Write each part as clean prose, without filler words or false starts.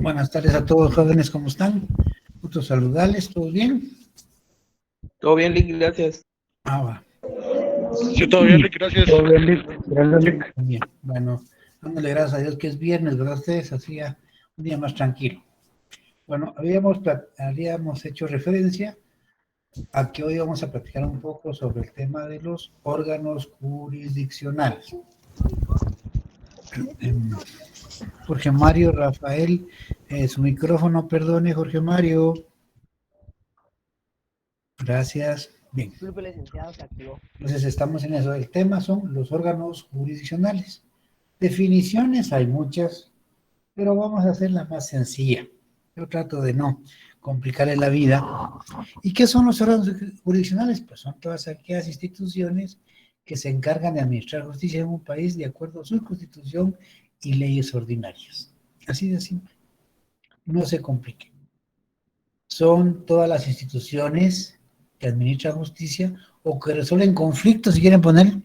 Buenas tardes a todos, jóvenes, ¿cómo están? Gusto saludarles, ¿todo bien? Todo bien, Lick, gracias. Va. Sí, todo bien, Lick, gracias. Todo bien, Lick. Gracias, Lick. Bien, bueno, dándole gracias a Dios que es viernes, ¿verdad? Ustedes hacía un día más tranquilo. Bueno, habíamos hecho referencia a que hoy vamos a platicar un poco sobre el tema de los órganos jurisdiccionales. Jorge Mario, Rafael, su micrófono, perdone, Jorge Mario. Gracias. Bien. Entonces estamos en eso. El tema son los órganos jurisdiccionales. Definiciones hay muchas, pero vamos a hacerla más sencilla. Yo trato de no complicarle la vida. ¿Y qué son los órganos jurisdiccionales? Pues son todas aquellas instituciones que se encargan de administrar justicia en un país de acuerdo a su constitución y leyes ordinarias. Así de simple. No se complique. Son todas las instituciones que administran justicia o que resuelven conflictos, si quieren poner,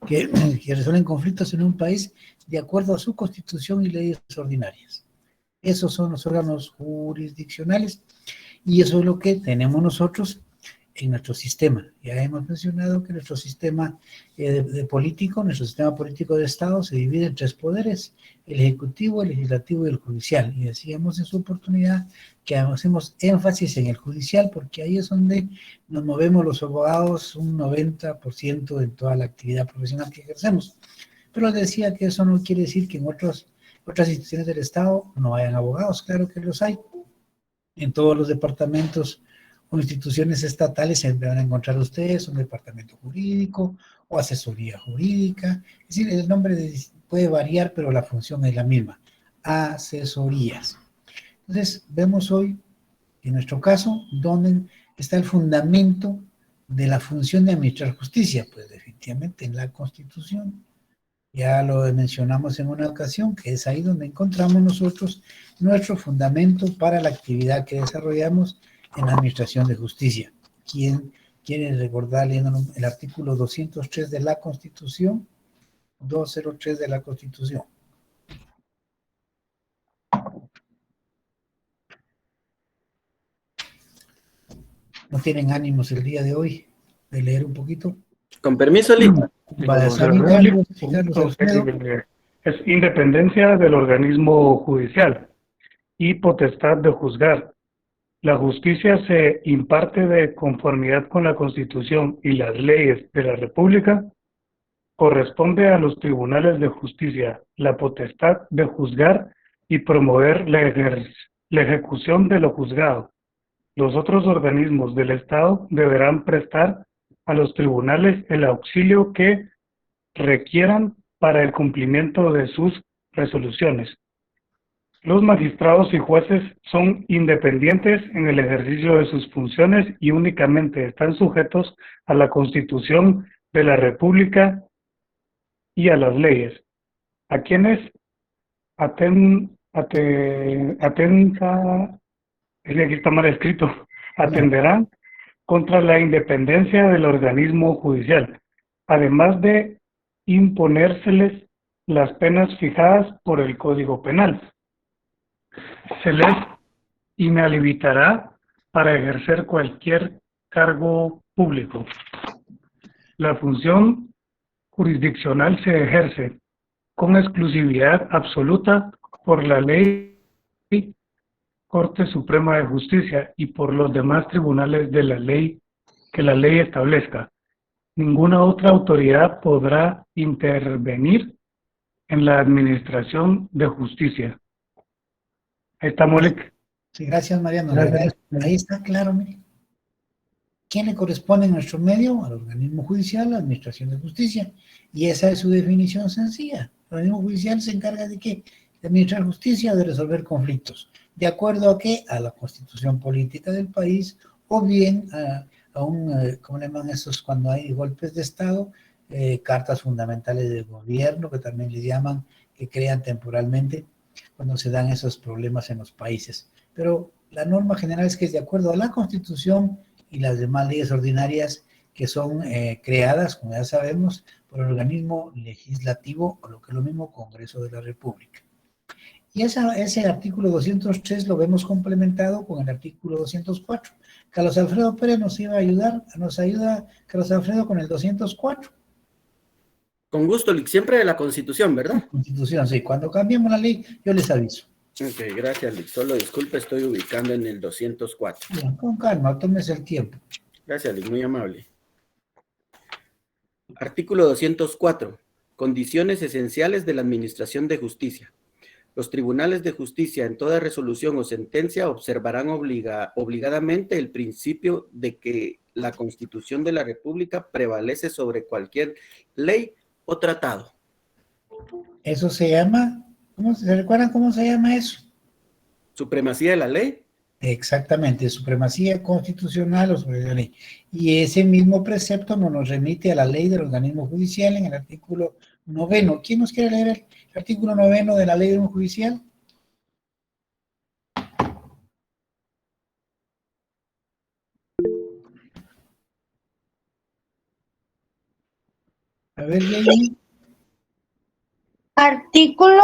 que resuelven conflictos en un país de acuerdo a su constitución y leyes ordinarias. Esos son los órganos jurisdiccionales y eso es lo que tenemos nosotros en nuestro sistema. Ya hemos mencionado que nuestro sistema nuestro sistema político de Estado se divide en tres poderes: el ejecutivo, el legislativo y el judicial. Y decíamos en su oportunidad que hacemos énfasis en el judicial porque ahí es donde nos movemos los abogados un 90% en toda la actividad profesional que ejercemos. Pero decía que eso no quiere decir que en otras instituciones del Estado no hayan abogados. Claro que los hay. En todos los departamentos o instituciones estatales se van a encontrar ustedes un departamento jurídico o asesoría jurídica. Es decir, el nombre puede variar, pero la función es la misma: asesorías. Entonces, vemos hoy, en nuestro caso, dónde está el fundamento de la función de administrar justicia. Pues definitivamente en la Constitución. Ya lo mencionamos en una ocasión, que es ahí donde encontramos nosotros nuestro fundamento para la actividad que desarrollamos en la Administración de Justicia. ¿Quién quiere recordar leyendo el artículo 203 de la Constitución? 203 de la Constitución. ¿No tienen ánimos el día de hoy de leer un poquito? Con permiso, Lick. Es independencia del organismo judicial y potestad de juzgar. La justicia se imparte de conformidad con la Constitución y las leyes de la República. Corresponde a los tribunales de justicia la potestad de juzgar y promover la ejecución de lo juzgado. Los otros organismos del Estado deberán prestar a los tribunales el auxilio que requieran para el cumplimiento de sus resoluciones. Los magistrados y jueces son independientes en el ejercicio de sus funciones y únicamente están sujetos a la Constitución de la República y a las leyes, a quienes es que aquí está mal escrito, atenderán contra la independencia del organismo judicial, además de imponérseles las penas fijadas por el Código Penal. Se les inhabilitará para ejercer cualquier cargo público. La función jurisdiccional se ejerce con exclusividad absoluta por la ley Corte Suprema de Justicia y por los demás tribunales de la ley que la ley establezca. Ninguna otra autoridad podrá intervenir en la administración de justicia. Ahí está, Molek. Sí, gracias, Mariano. Ahí está claro, mire. ¿Quién le corresponde en nuestro medio? Al organismo judicial, la administración de justicia. Y esa es su definición sencilla. El organismo judicial se encarga de ¿qué? De administrar justicia, de resolver conflictos. ¿De acuerdo a qué? A la constitución política del país, o bien a un, ¿cómo le llaman esos cuando hay golpes de Estado? Cartas fundamentales del gobierno, que también les llaman, que crean temporalmente cuando se dan esos problemas en los países. Pero la norma general es que es de acuerdo a la Constitución y las demás leyes ordinarias que son creadas, como ya sabemos, por el organismo legislativo, o lo que es lo mismo, Congreso de la República. Y ese artículo 203 lo vemos complementado con el artículo 204. Carlos Alfredo Pérez nos ayuda Carlos Alfredo con el 204. Con gusto, Lick. Siempre de la Constitución, ¿verdad? Constitución, sí. Cuando cambiemos la ley, yo les aviso. Ok, gracias, Lick. Solo disculpe, estoy ubicando en el 204. Bien, con calma, tómese el tiempo. Gracias, Lick. Muy amable. Artículo 204. Condiciones esenciales de la Administración de Justicia. Los tribunales de justicia en toda resolución o sentencia observarán obligadamente el principio de que la Constitución de la República prevalece sobre cualquier ley o tratado. Eso se llama, ¿se recuerdan cómo se llama eso? Supremacía de la ley. Exactamente, supremacía constitucional o sobre la ley. Y ese mismo precepto nos remite a la ley del organismo judicial en el artículo 9. ¿Quién nos quiere leer el artículo 9 de la ley del organismo judicial? A ver, Jamie. Artículo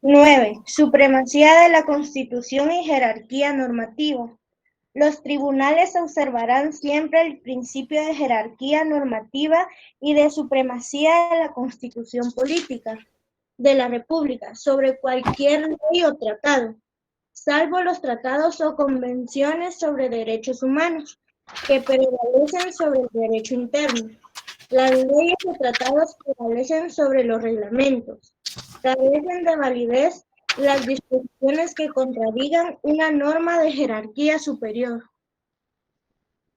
9. Supremacía de la Constitución y jerarquía normativa. Los tribunales observarán siempre el principio de jerarquía normativa y de supremacía de la Constitución política de la República sobre cualquier ley o tratado, salvo los tratados o convenciones sobre derechos humanos, que prevalecen sobre el derecho interno. Las leyes o tratados prevalecen sobre los reglamentos. Carecen de validez las disposiciones que contradigan una norma de jerarquía superior.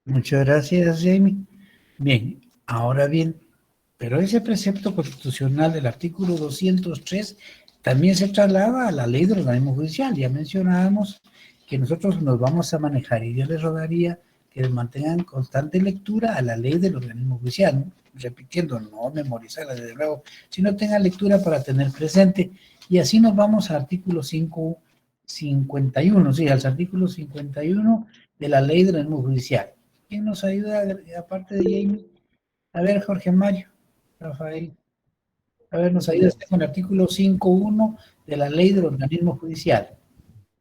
Muchas gracias, Jamie. Bien, ahora bien, pero ese precepto constitucional del artículo 203 también se traslada a la ley del organismo judicial. Ya mencionábamos que nosotros nos vamos a manejar y yo les rogaría que mantengan constante lectura a la ley del organismo judicial, ¿no? Repitiendo, no memorizarla desde luego, sino tengan lectura para tener presente. Y así nos vamos al artículo 51, sí, al artículo 51 de la ley del organismo judicial. ¿Quién nos ayuda aparte de Jamie? A ver, Jorge Mario, Rafael. A ver, nos ayuda con el artículo 5.1 de la ley del organismo judicial.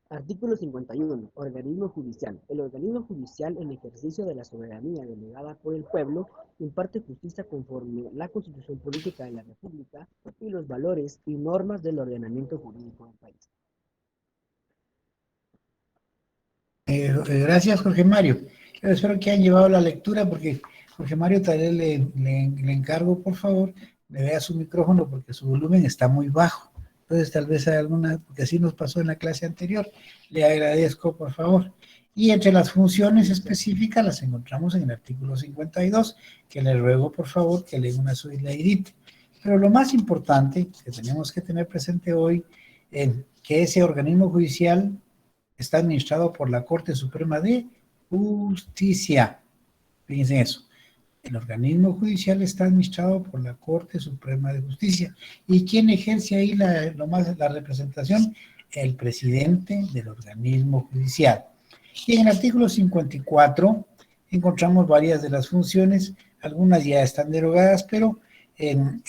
Artículo 51. Organismo judicial. El organismo judicial, en ejercicio de la soberanía delegada por el pueblo, imparte justicia conforme la Constitución política de la República y los valores y normas del ordenamiento jurídico del país. Gracias, Jorge Mario. Yo espero que hayan llevado la lectura porque Jorge Mario tal vez le encargo, por favor, le vea su micrófono porque su volumen está muy bajo. Entonces tal vez hay alguna, porque así nos pasó en la clase anterior. Le agradezco, por favor. Y entre las funciones específicas las encontramos en el artículo 52, que le ruego, por favor, que le una su edite. Pero lo más importante que tenemos que tener presente hoy es que ese organismo judicial está administrado por la Corte Suprema de Justicia. Fíjense eso. El organismo judicial está administrado por la Corte Suprema de Justicia. ¿Y quién ejerce ahí la representación? El presidente del organismo judicial. Y en el artículo 54 encontramos varias de las funciones, algunas ya están derogadas, pero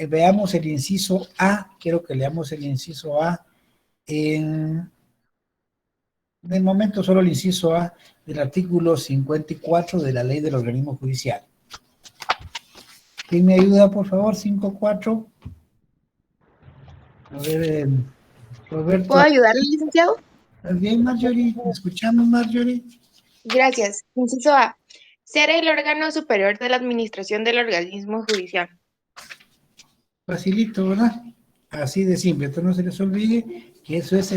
veamos el inciso A, quiero que leamos el inciso A, de momento solo el inciso A del artículo 54 de la Ley del Organismo Judicial. ¿Quién me ayuda, por favor? 5.4. A ver, Roberto. ¿Puedo ayudarle, licenciado? Bien, Marjorie. ¿Me escuchamos, Marjorie? Gracias. Inciso A. Ser el órgano superior de la administración del organismo judicial. Facilito, ¿verdad? Así de simple. Entonces no se les olvide que eso es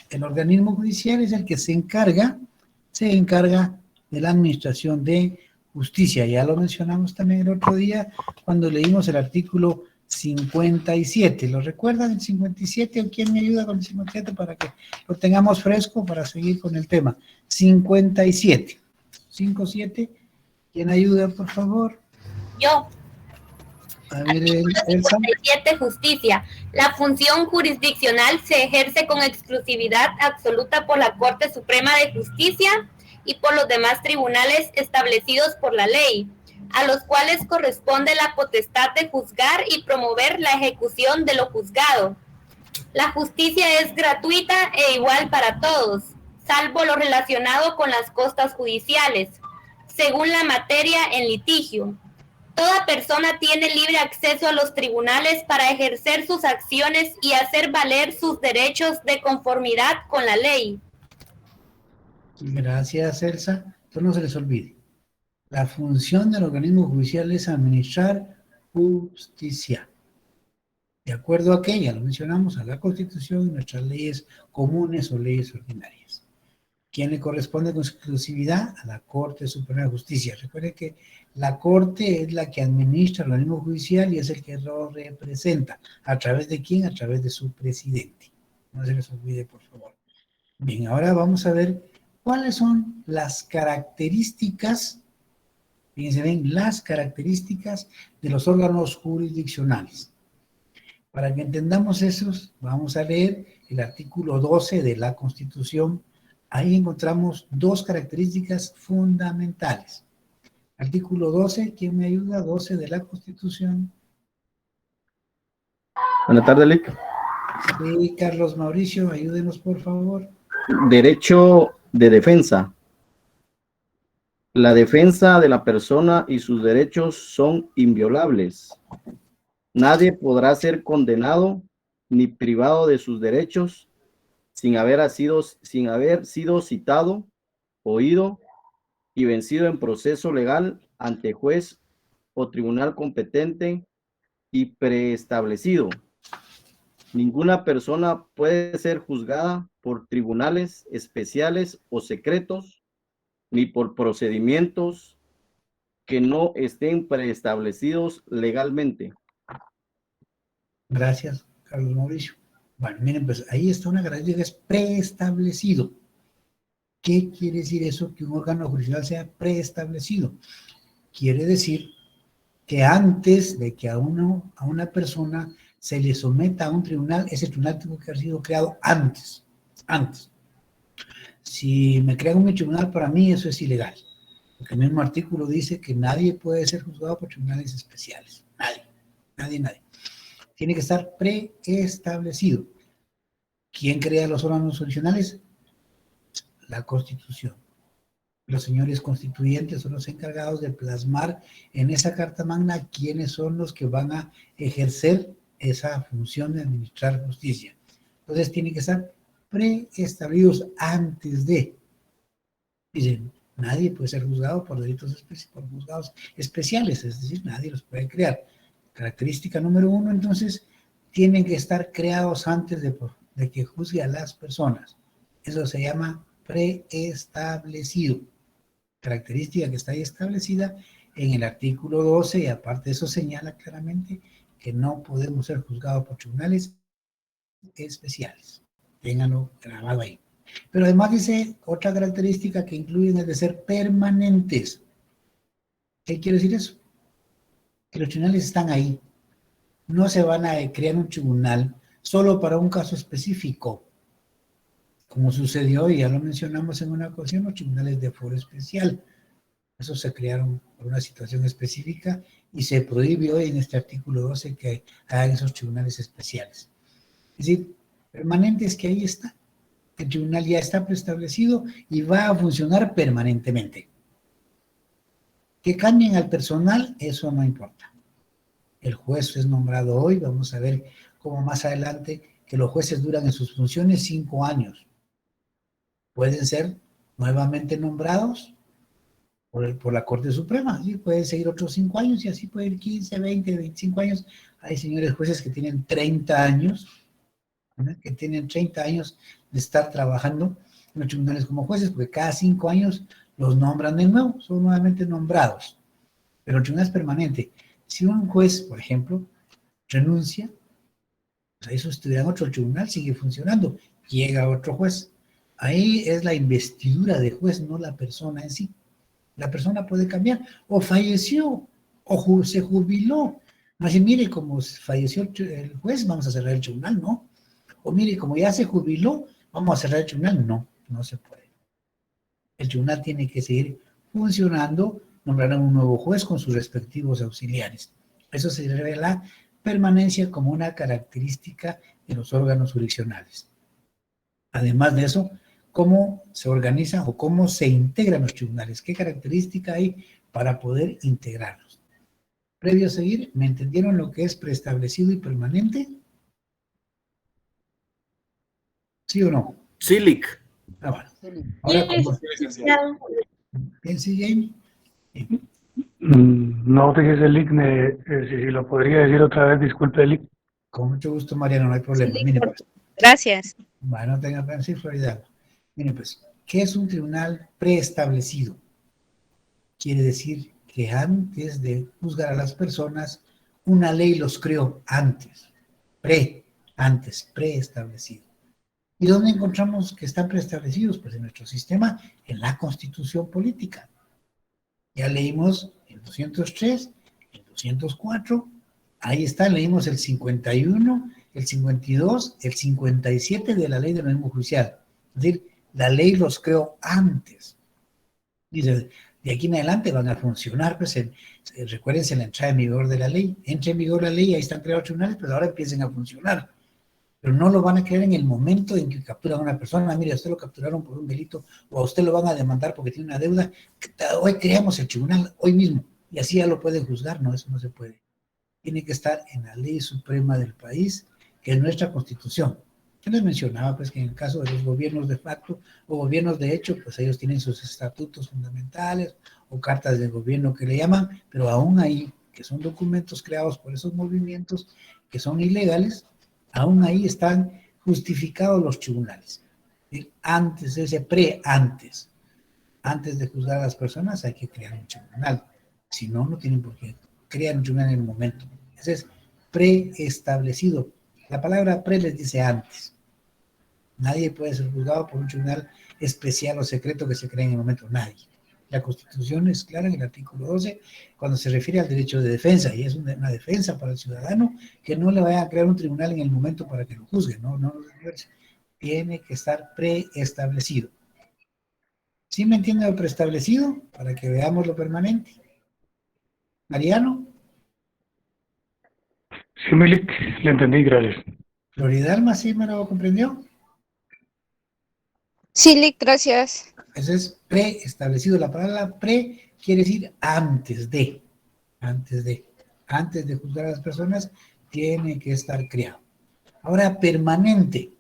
el organismo judicial, es el que se encarga de la administración de justicia. Ya lo mencionamos también el otro día cuando leímos el artículo 57. ¿Lo recuerdan el 57? ¿O quién me ayuda con el 57 para que lo tengamos fresco para seguir con el tema? 57. 57. ¿Quién ayuda, por favor? Yo. A ver, Elsa. 57, justicia. La función jurisdiccional se ejerce con exclusividad absoluta por la Corte Suprema de Justicia y por los demás tribunales establecidos por la ley, a los cuales corresponde la potestad de juzgar y promover la ejecución de lo juzgado. La justicia es gratuita e igual para todos, salvo lo relacionado con las costas judiciales, según la materia en litigio. Toda persona tiene libre acceso a los tribunales para ejercer sus acciones y hacer valer sus derechos de conformidad con la ley. Gracias, Elsa. Entonces no se les olvide. La función del organismo judicial es administrar justicia. De acuerdo a que, ya lo mencionamos, a la Constitución y nuestras leyes comunes o leyes ordinarias. ¿Quién le corresponde con exclusividad? A la Corte Suprema de Justicia. Recuerde que la Corte es la que administra el organismo judicial y es el que lo representa. ¿A través de quién? A través de su presidente. No se les olvide, por favor. Bien, ahora vamos a ver cuáles son las características, fíjense bien, las características de los órganos jurisdiccionales. Para que entendamos esos, vamos a leer el artículo 12 de la Constitución. Ahí encontramos dos características fundamentales. Artículo 12, ¿quién me ayuda? 12 de la Constitución. Buenas tardes, Lic. Sí, Carlos Mauricio, ayúdenos, por favor. Derecho de defensa. La defensa de la persona y sus derechos son inviolables. Nadie podrá ser condenado ni privado de sus derechos sin haber sido citado, oído y vencido en proceso legal ante juez o tribunal competente y preestablecido. Ninguna persona puede ser juzgada por tribunales especiales o secretos, ni por procedimientos que no estén preestablecidos legalmente. Gracias, Carlos Mauricio. Bueno, miren, pues ahí está una característica que es preestablecido. ¿Qué quiere decir eso? Que un órgano judicial sea preestablecido. Quiere decir que antes de que a una persona se le someta a un tribunal, ese tribunal tuvo que haber sido creado antes. Si me crean un tribunal, para mí eso es ilegal. Porque el mismo artículo dice que nadie puede ser juzgado por tribunales especiales. Nadie. Tiene que estar preestablecido. ¿Quién crea los órganos jurisdiccionales? La Constitución. Los señores constituyentes son los encargados de plasmar en esa Carta Magna quiénes son los que van a ejercer esa función de administrar justicia. Entonces tienen que estar preestablecidos antes de. Dicen, nadie puede ser juzgado por delitos por juzgados especiales, es decir, nadie los puede crear. Característica número 1, entonces, tienen que estar creados antes de que juzgue a las personas. Eso se llama preestablecido. Característica que está ahí establecida en el artículo 12 y aparte de eso señala claramente que no podemos ser juzgados por tribunales especiales. Ténganlo grabado ahí. Pero además dice otra característica que incluyen es de ser permanentes. ¿Qué quiere decir eso? Que los tribunales están ahí. No se van a crear un tribunal solo para un caso específico. Como sucedió, y ya lo mencionamos en una ocasión, los tribunales de foro especial. Esos se crearon por una situación específica y se prohibió en este artículo 12 que hagan esos tribunales especiales. Es decir, permanente es que ahí está. El tribunal ya está preestablecido y va a funcionar permanentemente. Que cambien al personal, eso no importa. El juez es nombrado hoy, vamos a ver cómo más adelante que los jueces duran en sus funciones 5 años. Pueden ser nuevamente nombrados por la Corte Suprema, ¿sí? Pueden seguir otros 5 años y así pueden ir 15, 20, 25 años. Hay señores jueces que tienen 30 años, ¿no? Que tienen 30 años de estar trabajando en los tribunales como jueces, porque cada 5 años los nombran de nuevo, son nuevamente nombrados. Pero el tribunal es permanente. Si un juez, por ejemplo, renuncia, pues ahí estuviera en otro tribunal, sigue funcionando, llega otro juez. Ahí es la investidura de juez, no la persona en sí. La persona puede cambiar, o falleció, o se jubiló. No, si mire, como falleció el juez, vamos a cerrar el tribunal, no. O mire, como ya se jubiló, vamos a cerrar el tribunal, no, no se puede. El tribunal tiene que seguir funcionando, nombrarán un nuevo juez con sus respectivos auxiliares. Eso se revela permanencia como una característica de los órganos jurisdiccionales. Además de eso, cómo se organiza o cómo se integran los tribunales, qué característica hay para poder integrarlos. Previo a seguir, ¿me entendieron lo que es preestablecido y permanente? ¿Sí o no? Sí, Lic. Bueno. Ahora, ¿cómo? ¿Piense, Jamie? No, fíjese, Lic, si lo podría decir otra vez, disculpe, Lic. Con mucho gusto, Mariano, no hay problema. Sí, Mire, pues. Gracias. Bueno, tenga pena, sí, Florida. Mire, pues, ¿qué es un tribunal preestablecido? Quiere decir que antes de juzgar a las personas, una ley los creó antes, preestablecido. ¿Y dónde encontramos que están preestablecidos? Pues en nuestro sistema, en la Constitución Política. Ya leímos el 203, el 204, ahí está, leímos el 51, el 52, el 57 de la Ley del Organismo Judicial. Es decir, la ley los creó antes. Dice, de aquí en adelante van a funcionar, pues recuérdense la entrada en vigor de la ley. Entra en vigor la ley, ahí están creados tribunales, pues ahora empiecen a funcionar. Pero no lo van a crear en el momento en que capturan a una persona. Mire, a usted lo capturaron por un delito, o a usted lo van a demandar porque tiene una deuda. Hoy creamos el tribunal, hoy mismo, y así ya lo pueden juzgar. No, eso no se puede. Tiene que estar en la ley suprema del país, que es nuestra Constitución. Yo les mencionaba, pues, que en el caso de los gobiernos de facto o gobiernos de hecho, pues ellos tienen sus estatutos fundamentales o cartas de gobierno que le llaman, pero aún ahí, que son documentos creados por esos movimientos que son ilegales, aún ahí están justificados los tribunales. Antes, antes de juzgar a las personas hay que crear un tribunal. Si no, no tienen por qué crear un tribunal en el momento. Ese es preestablecido. La palabra pre les dice antes. Nadie puede ser juzgado por un tribunal especial o secreto que se cree en el momento. Nadie. La Constitución es clara en el artículo 12 cuando se refiere al derecho de defensa, y es una defensa para el ciudadano que no le vaya a crear un tribunal en el momento para que lo juzgue. No, tiene que estar preestablecido. ¿Sí me entiende lo preestablecido? Para que veamos lo permanente. Mariano. Sí, Milik, le entendí, gracias. Floridalma, ¿sí me lo comprendió? Sí, Lic, gracias. Eso es preestablecido. La palabra pre quiere decir antes de juzgar a las personas, tiene que estar creado. Ahora, permanente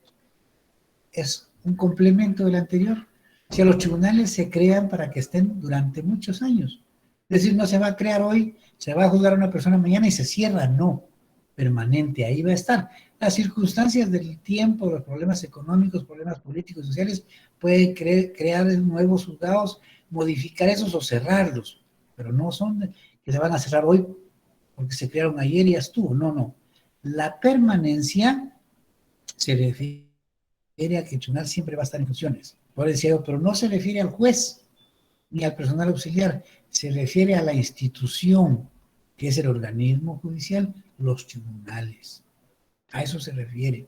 es un complemento del anterior. Si a los tribunales se crean para que estén durante muchos años. Es decir, no se va a crear hoy, se va a juzgar a una persona mañana y se cierra, no. Permanente, ahí va a estar. Las circunstancias del tiempo, los problemas económicos, problemas políticos y sociales, pueden crear nuevos juzgados, modificar esos o cerrarlos, pero no son que se van a cerrar hoy porque se crearon ayer y ya estuvo, no. La permanencia se refiere a que el tribunal siempre va a estar en funciones. Por decir, pero no se refiere al juez ni al personal auxiliar, se refiere a la institución, que es el organismo judicial, los tribunales. A eso se refiere.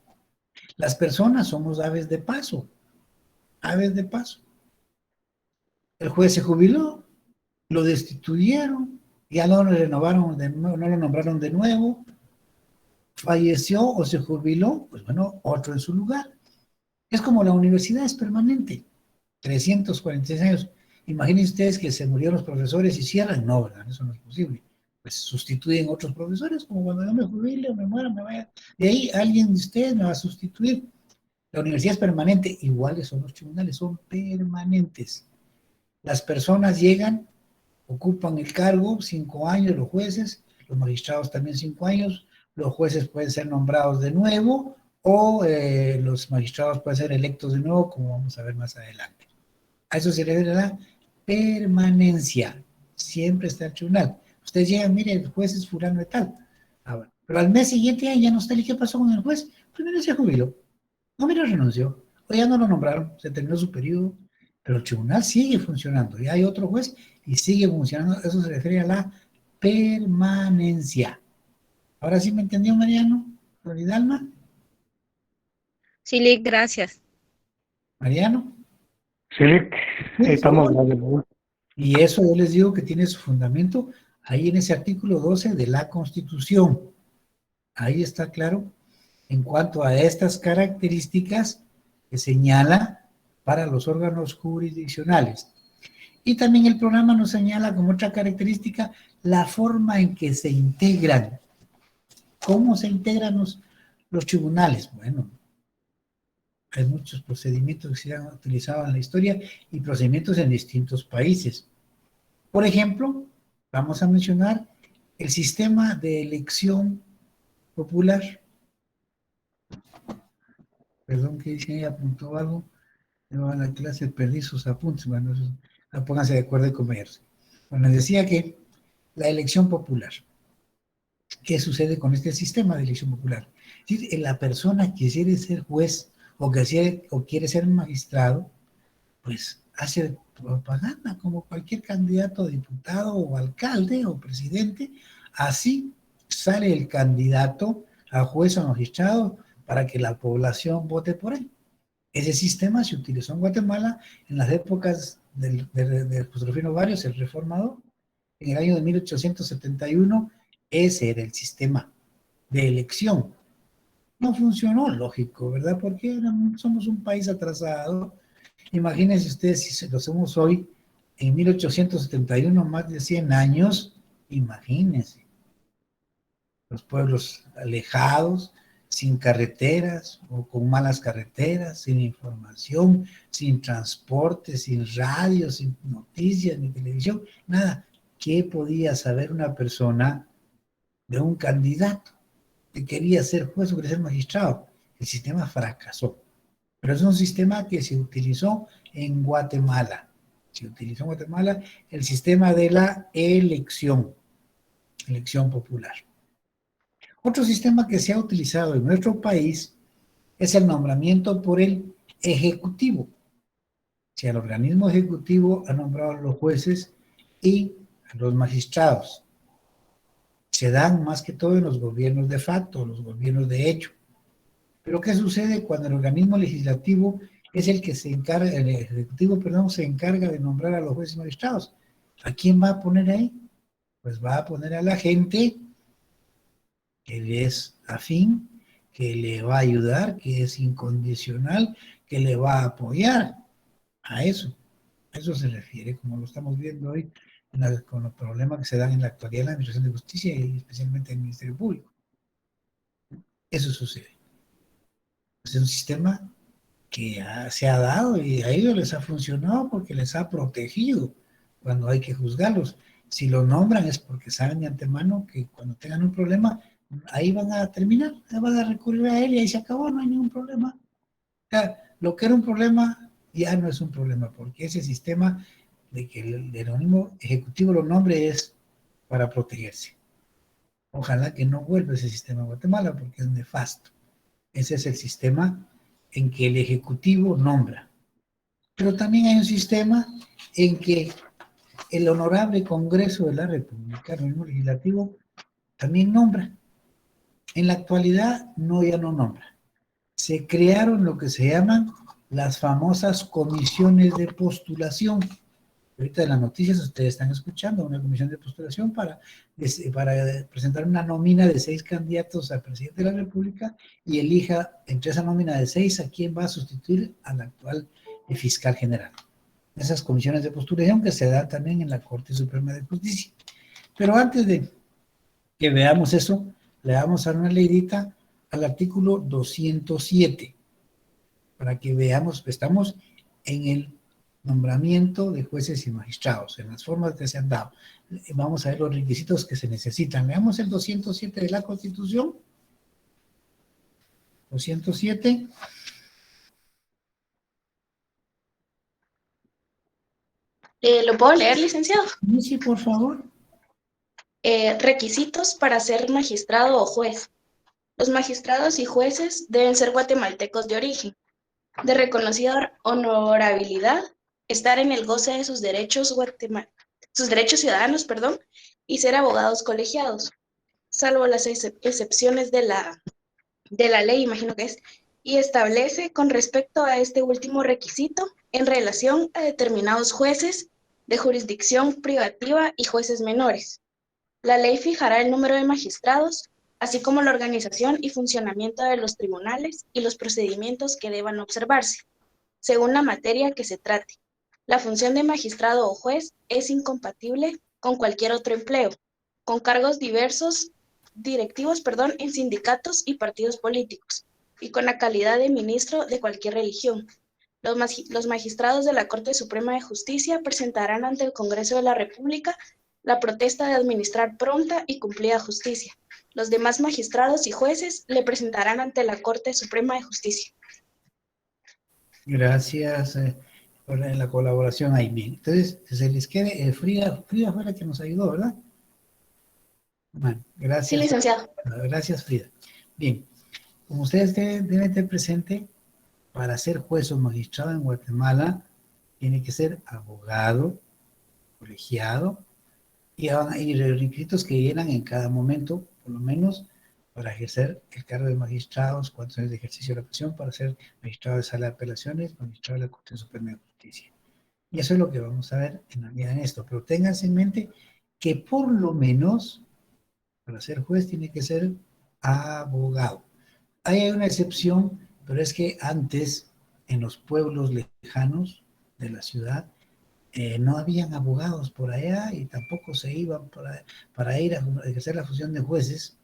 Las personas somos aves de paso. aves de paso. El juez se jubiló, lo destituyeron, ya no lo renovaron de nuevo, no lo nombraron de nuevo, falleció o se jubiló, pues bueno, otro en su lugar. Es como la universidad, es permanente. 346 años. Imaginen ustedes que se murieron los profesores y cierran. No, ¿verdad? Eso no es posible. Pues sustituyen otros profesores, como cuando yo me jubile o me muera, me vaya. De ahí alguien de ustedes me va a sustituir. La universidad es permanente, iguales son los tribunales, son permanentes. Las personas llegan, ocupan el cargo, 5 años los jueces, los magistrados también 5 años, los jueces pueden ser nombrados de nuevo, o los magistrados pueden ser electos de nuevo, como vamos a ver más adelante. A eso se refiere la permanencia. Siempre está el tribunal. Ustedes llegan, mire, el juez es fulano de tal. Ah, bueno. Pero al mes siguiente ya no está. ¿Y qué pasó con el juez? Primero se jubiló. No, mira, renunció. O ya no lo nombraron. Se terminó su periodo. Pero el tribunal sigue funcionando. Ya hay otro juez y sigue funcionando. Eso se refiere a la permanencia. ¿Ahora sí me entendió, Mariano? ¿Floridalma? Sí, Lick, gracias. ¿Mariano? Sí, Lick, ahí estamos. Y eso yo les digo que tiene su fundamento ahí en ese artículo 12 de la Constitución. Ahí está claro en cuanto a estas características que señala para los órganos jurisdiccionales. Y también el programa nos señala como otra característica la forma en que se integran. ¿Cómo se integran los tribunales? Bueno, hay muchos procedimientos que se han utilizado en la historia y procedimientos en distintos países. Por ejemplo, vamos a mencionar el sistema de elección popular. Perdón que dice ahí, apuntó algo. Yo a la clase perdí sus apuntes. Bueno, pónganse de acuerdo y conversar. Bueno, decía que la elección popular. ¿Qué sucede con este sistema de elección popular? Es decir, la persona que quiere ser juez o quiere ser magistrado, pues hace propaganda como cualquier candidato a diputado o alcalde o presidente. Así sale el candidato a juez o magistrado para que la población vote por él. Ese sistema se utilizó en Guatemala en las épocas del José Rufino Barrios, el reformador. En el año de 1871, ese era el sistema de elección. No funcionó, lógico, ¿verdad? Porque somos un país atrasado. Imagínense ustedes si lo somos hoy, en 1871, más de 100 años, imagínense. Los pueblos alejados, sin carreteras o con malas carreteras, sin información, sin transporte, sin radio, sin noticias, ni televisión, nada. ¿Qué podía saber una persona de un candidato que quería ser juez o quería ser magistrado? El sistema fracasó. Pero es un sistema que se utilizó en Guatemala. Se utilizó en Guatemala el sistema de la elección popular. Otro sistema que se ha utilizado en nuestro país es el nombramiento por el Ejecutivo. O sea, el organismo ejecutivo ha nombrado a los jueces y a los magistrados. Se dan más que todo en los gobiernos de facto, los gobiernos de hecho. Pero ¿qué sucede cuando el organismo legislativo es el que se encarga, el ejecutivo, perdón, se encarga de nombrar a los jueces y magistrados? ¿A quién va a poner ahí? Pues va a poner a la gente que le es afín, que le va a ayudar, que es incondicional, que le va a apoyar. A eso se refiere, como lo estamos viendo hoy con los problemas que se dan en la actualidad en la Administración de Justicia y especialmente en el Ministerio Público. Eso sucede. Es un sistema que se ha dado y a ellos les ha funcionado porque les ha protegido cuando hay que juzgarlos. Si lo nombran es porque saben de antemano que cuando tengan un problema, ahí van a terminar, van a recurrir a él y ahí se acabó, no hay ningún problema. O sea, lo que era un problema ya no es un problema, porque ese sistema de que el organismo ejecutivo lo nombre es para protegerse. Ojalá que no vuelva ese sistema a Guatemala porque es nefasto. Ese es el sistema en que el ejecutivo nombra. Pero también hay un sistema en que el honorable Congreso de la República, el organismo legislativo, también nombra. En la actualidad ya no nombra. Se crearon lo que se llaman las famosas comisiones de postulación. Ahorita en las noticias ustedes están escuchando una comisión de postulación para presentar una nómina de 6 candidatos al presidente de la República y elija entre esa nómina de 6 a quién va a sustituir al actual fiscal general. Esas comisiones de postulación que se dan también en la Corte Suprema de Justicia. Pero antes de que veamos eso, le vamos a dar una leidita al artículo 207 para que veamos, estamos en el nombramiento de jueces y magistrados, en las formas que se han dado. Vamos a ver los requisitos que se necesitan. Veamos el 207 de la Constitución. 207. ¿Lo puedo leer, licenciado? Sí, por favor. Requisitos para ser magistrado o juez. Los magistrados y jueces deben ser guatemaltecos de origen, de reconocida honorabilidad, estar en el goce de sus derechos ciudadanos, y ser abogados colegiados, salvo las excepciones de la ley, imagino que es, y establece con respecto a este último requisito en relación a determinados jueces de jurisdicción privativa y jueces menores. La ley fijará el número de magistrados, así como la organización y funcionamiento de los tribunales y los procedimientos que deban observarse, según la materia que se trate. La función de magistrado o juez es incompatible con cualquier otro empleo, con cargos directivos en sindicatos y partidos políticos, y con la calidad de ministro de cualquier religión. Los magistrados de la Corte Suprema de Justicia presentarán ante el Congreso de la República la protesta de administrar pronta y cumplida justicia. Los demás magistrados y jueces le presentarán ante la Corte Suprema de Justicia. Gracias por la colaboración ahí. Bien, entonces, que se les quede, Frida fue la que nos ayudó, ¿verdad? Bueno, gracias. Sí, licenciado. Gracias, Frida. Bien, como ustedes deben tener presente, para ser juez o magistrado en Guatemala, tiene que ser abogado, colegiado, y requisitos que llenan en cada momento, por lo menos, para ejercer el cargo de magistrados, 4 años de ejercicio de la profesión, para ser magistrado de sala de apelaciones, magistrado de la Corte Suprema de Justicia. Y eso es lo que vamos a ver en esto. Pero ténganse en mente que por lo menos, para ser juez, tiene que ser abogado. Hay una excepción, pero es que antes, en los pueblos lejanos de la ciudad, no habían abogados por allá y tampoco se iban para ir a ejercer la función de jueces,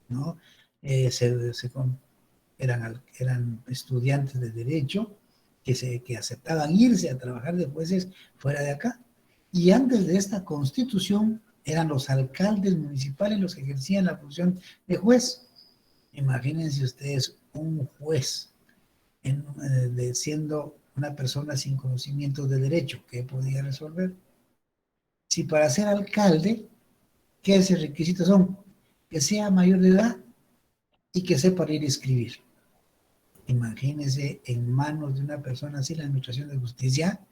¿no? Eran estudiantes de derecho que aceptaban irse a trabajar de jueces fuera de acá. Y antes de esta constitución eran los alcaldes municipales los que ejercían la función de juez. Imagínense ustedes un juez siendo una persona sin conocimientos de derecho, ¿qué podía resolver? Si para ser alcalde, ¿qué requisitos son? Que sea mayor de edad y que sepa leer y escribir. Imagínense en manos de una persona así la administración de justicia,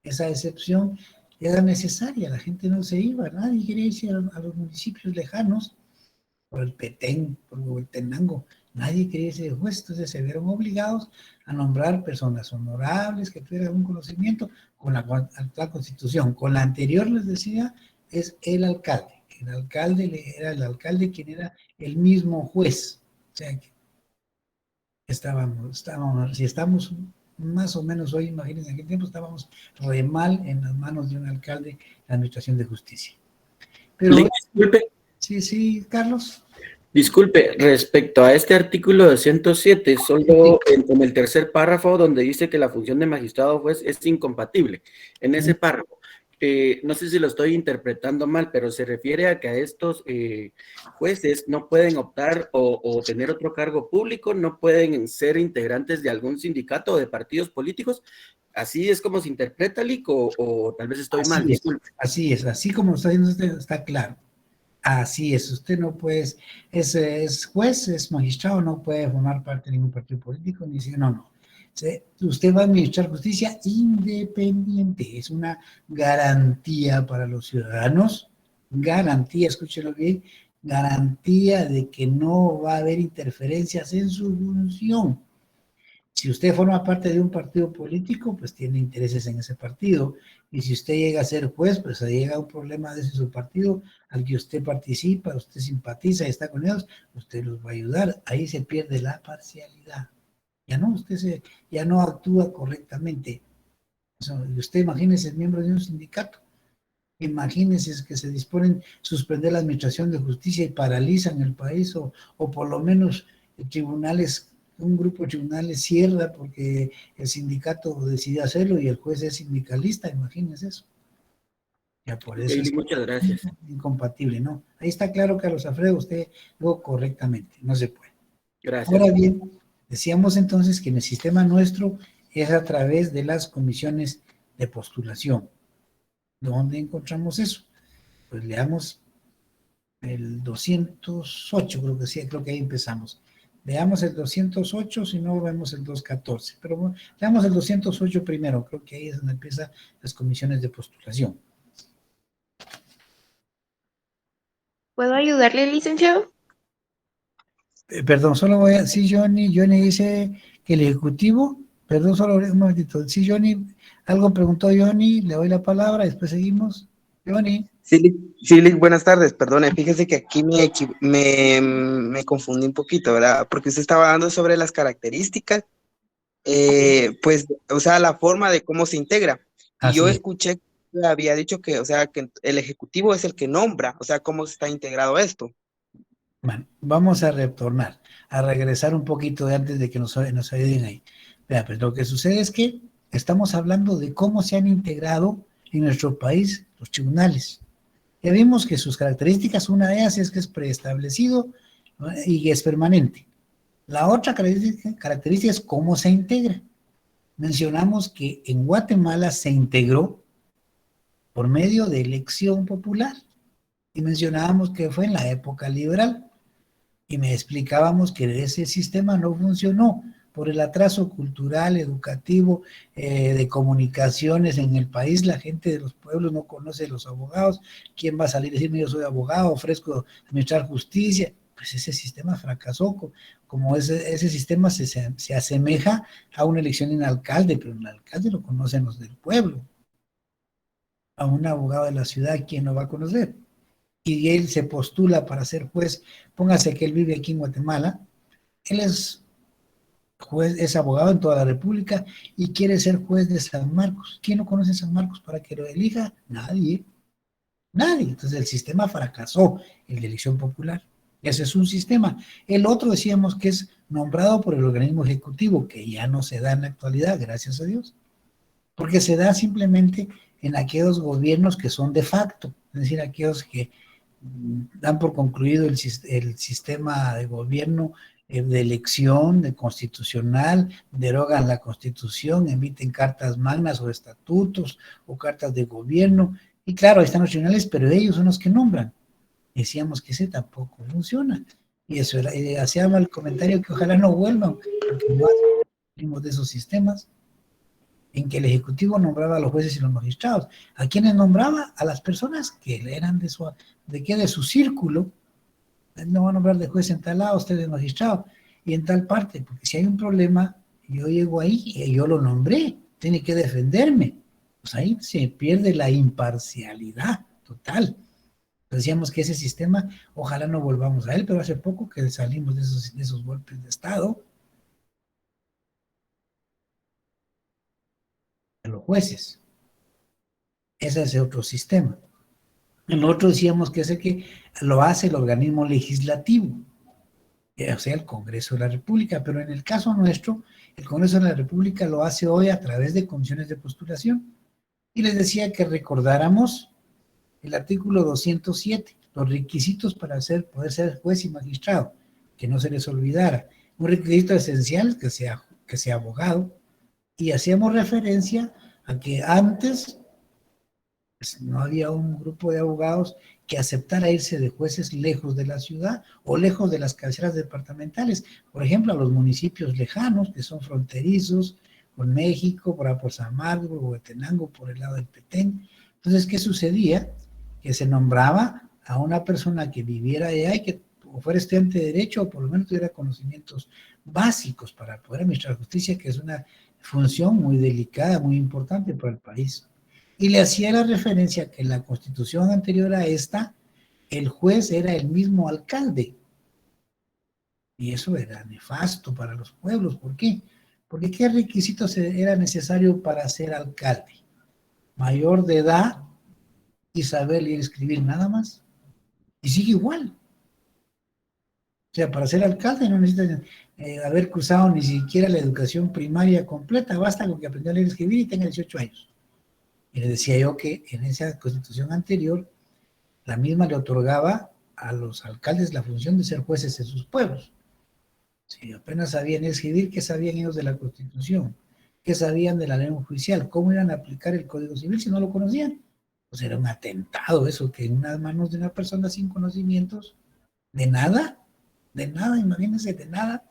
esa excepción era necesaria, la gente no se iba, nadie quería irse a los municipios lejanos, por el Petén, por Huehuetenango, nadie quería irse de juez, entonces se vieron obligados a nombrar personas honorables que tuvieran un conocimiento con la actual constitución. Con la anterior les decía, es el alcalde. El alcalde era el alcalde quien era el mismo juez. O sea que si estamos más o menos hoy, imagínense en qué tiempo estábamos re mal en las manos de un alcalde de la administración de justicia. Pero, disculpe. Sí, Carlos. Disculpe, respecto a este artículo de 107, solo en el tercer párrafo donde dice que la función de magistrado o juez es incompatible. En ese párrafo, no sé si lo estoy interpretando mal, pero se refiere a que a estos jueces no pueden optar o tener otro cargo público, no pueden ser integrantes de algún sindicato o de partidos políticos. ¿Así es como se interpreta, Lic, o tal vez estoy mal? Así es, así como está diciendo usted, está claro. Así es, usted no puede, es juez, es magistrado, no puede formar parte de ningún partido político, ni si no. Usted va a administrar justicia independiente, es una garantía para los ciudadanos, garantía, escúchenlo bien, garantía de que no va a haber interferencias en su función. Si usted forma parte de un partido político, pues tiene intereses en ese partido. Y si usted llega a ser juez, pues llega a un problema de ese su partido al que usted participa, usted simpatiza y está con ellos, usted los va a ayudar. Ahí se pierde la parcialidad. Ya no actúa correctamente. Usted imagínese miembro de un sindicato. Imagínense que se disponen a suspender la administración de justicia y paralizan el país, o por lo menos tribunales, un grupo de tribunales cierra porque el sindicato decidió hacerlo y el juez es sindicalista, imagínense eso. Ya por eso es muchas gracias. Incompatible, ¿no? Ahí está claro, Carlos Alfredo, usted lo correctamente, no se puede. Gracias. Ahora bien, decíamos entonces que en el sistema nuestro es a través de las comisiones de postulación. ¿Dónde encontramos eso? Pues leamos el 208, creo que ahí empezamos. Veamos el 208, si no vemos el 214. Pero bueno, veamos el 208 primero, creo que ahí es donde empiezan las comisiones de postulación. ¿Puedo ayudarle, licenciado? Perdón, solo voy a... Sí, Johnny dice que el Ejecutivo... Perdón, solo un momentito. Sí, Johnny, algo preguntó Johnny, le doy la palabra, después seguimos. Johnny. Sí, buenas tardes, perdone, fíjese que aquí me confundí un poquito, ¿verdad? Porque usted estaba hablando sobre las características, pues, o sea, la forma de cómo se integra. Y yo escuché que había dicho que, o sea, que el Ejecutivo es el que nombra, o sea, cómo está integrado esto. Bueno, vamos a retornar, a regresar un poquito de antes de que nos ayuden ahí. Vea, pues lo que sucede es que estamos hablando de cómo se han integrado en nuestro país los tribunales. Ya vimos que sus características, una de ellas es que es preestablecido, ¿no?, y es permanente. La otra característica es cómo se integra. Mencionamos que en Guatemala se integró por medio de elección popular. Y mencionábamos que fue en la época liberal. Y me explicábamos que ese sistema no funcionó por el atraso cultural, educativo, de comunicaciones en el país. La gente de los pueblos no conoce a los abogados. ¿Quién va a salir a decirme yo soy abogado, ofrezco administrar justicia? Pues ese sistema fracasó. Como ese sistema se asemeja a una elección en alcalde, pero el alcalde lo conocen los del pueblo. A un abogado de la ciudad, ¿quién lo va a conocer? Y él se postula para ser juez. Póngase que él vive aquí en Guatemala, él es juez, es abogado en toda la República y quiere ser juez de San Marcos. ¿Quién no conoce San Marcos para que lo elija? Nadie. Entonces el sistema fracasó, el de elección popular. Ese es un sistema. El otro decíamos que es nombrado por el organismo ejecutivo, que ya no se da en la actualidad, gracias a Dios, porque se da simplemente en aquellos gobiernos que son de facto, es decir, aquellos que dan por concluido el sistema de gobierno de elección, de constitucional, derogan la constitución, emiten cartas magnas o estatutos o cartas de gobierno, y claro, ahí están los tribunales, pero ellos son los que nombran. Decíamos que ese tampoco funciona, y eso era, hacíamos el comentario que ojalá no vuelvan, porque no hacemos de esos sistemas en que el Ejecutivo nombraba a los jueces y los magistrados. ¿A quiénes nombraba? A las personas que eran de su círculo. No va a nombrar de juez en tal lado, usted de magistrado, y en tal parte, porque si hay un problema, yo llego ahí y yo lo nombré, tiene que defenderme. Pues ahí se pierde la imparcialidad total. Decíamos que ese sistema, ojalá no volvamos a él, pero hace poco que salimos de esos golpes de Estado. Los jueces. Ese es otro sistema. El otro decíamos que es el que lo hace el organismo legislativo, o sea, el Congreso de la República, pero en el caso nuestro, el Congreso de la República lo hace hoy a través de comisiones de postulación. Y les decía que recordáramos el artículo 207, los requisitos para poder ser juez y magistrado, que no se les olvidara. Un requisito esencial, que sea abogado, y hacíamos referencia a que antes pues, no había un grupo de abogados que aceptara irse de jueces lejos de la ciudad o lejos de las cabeceras departamentales, por ejemplo, a los municipios lejanos que son fronterizos con México, por San Marcos, Huehuetenango, por el lado del Petén. Entonces, ¿qué sucedía? Que se nombraba a una persona que viviera allá y que o fuera estudiante de Derecho, o por lo menos tuviera conocimientos básicos para poder administrar justicia, que es una función muy delicada, muy importante para el país. Y le hacía la referencia que en la Constitución anterior a esta, el juez era el mismo alcalde. Y eso era nefasto para los pueblos. ¿Por qué? Porque ¿qué requisitos era necesario para ser alcalde? Mayor de edad y saber leer y escribir, nada más. Y sigue igual. O sea, para ser alcalde no necesita haber cursado ni siquiera la educación primaria completa, basta con que aprendió a leer y escribir y tenga 18 años. Y le decía yo que en esa constitución anterior, la misma le otorgaba a los alcaldes la función de ser jueces en sus pueblos. Si apenas sabían escribir, ¿qué sabían ellos de la Constitución? ¿Qué sabían de la ley judicial? ¿Cómo iban a aplicar el Código Civil si no lo conocían? Pues era un atentado eso, que en unas manos de una persona sin conocimientos, de nada, imagínense, de nada,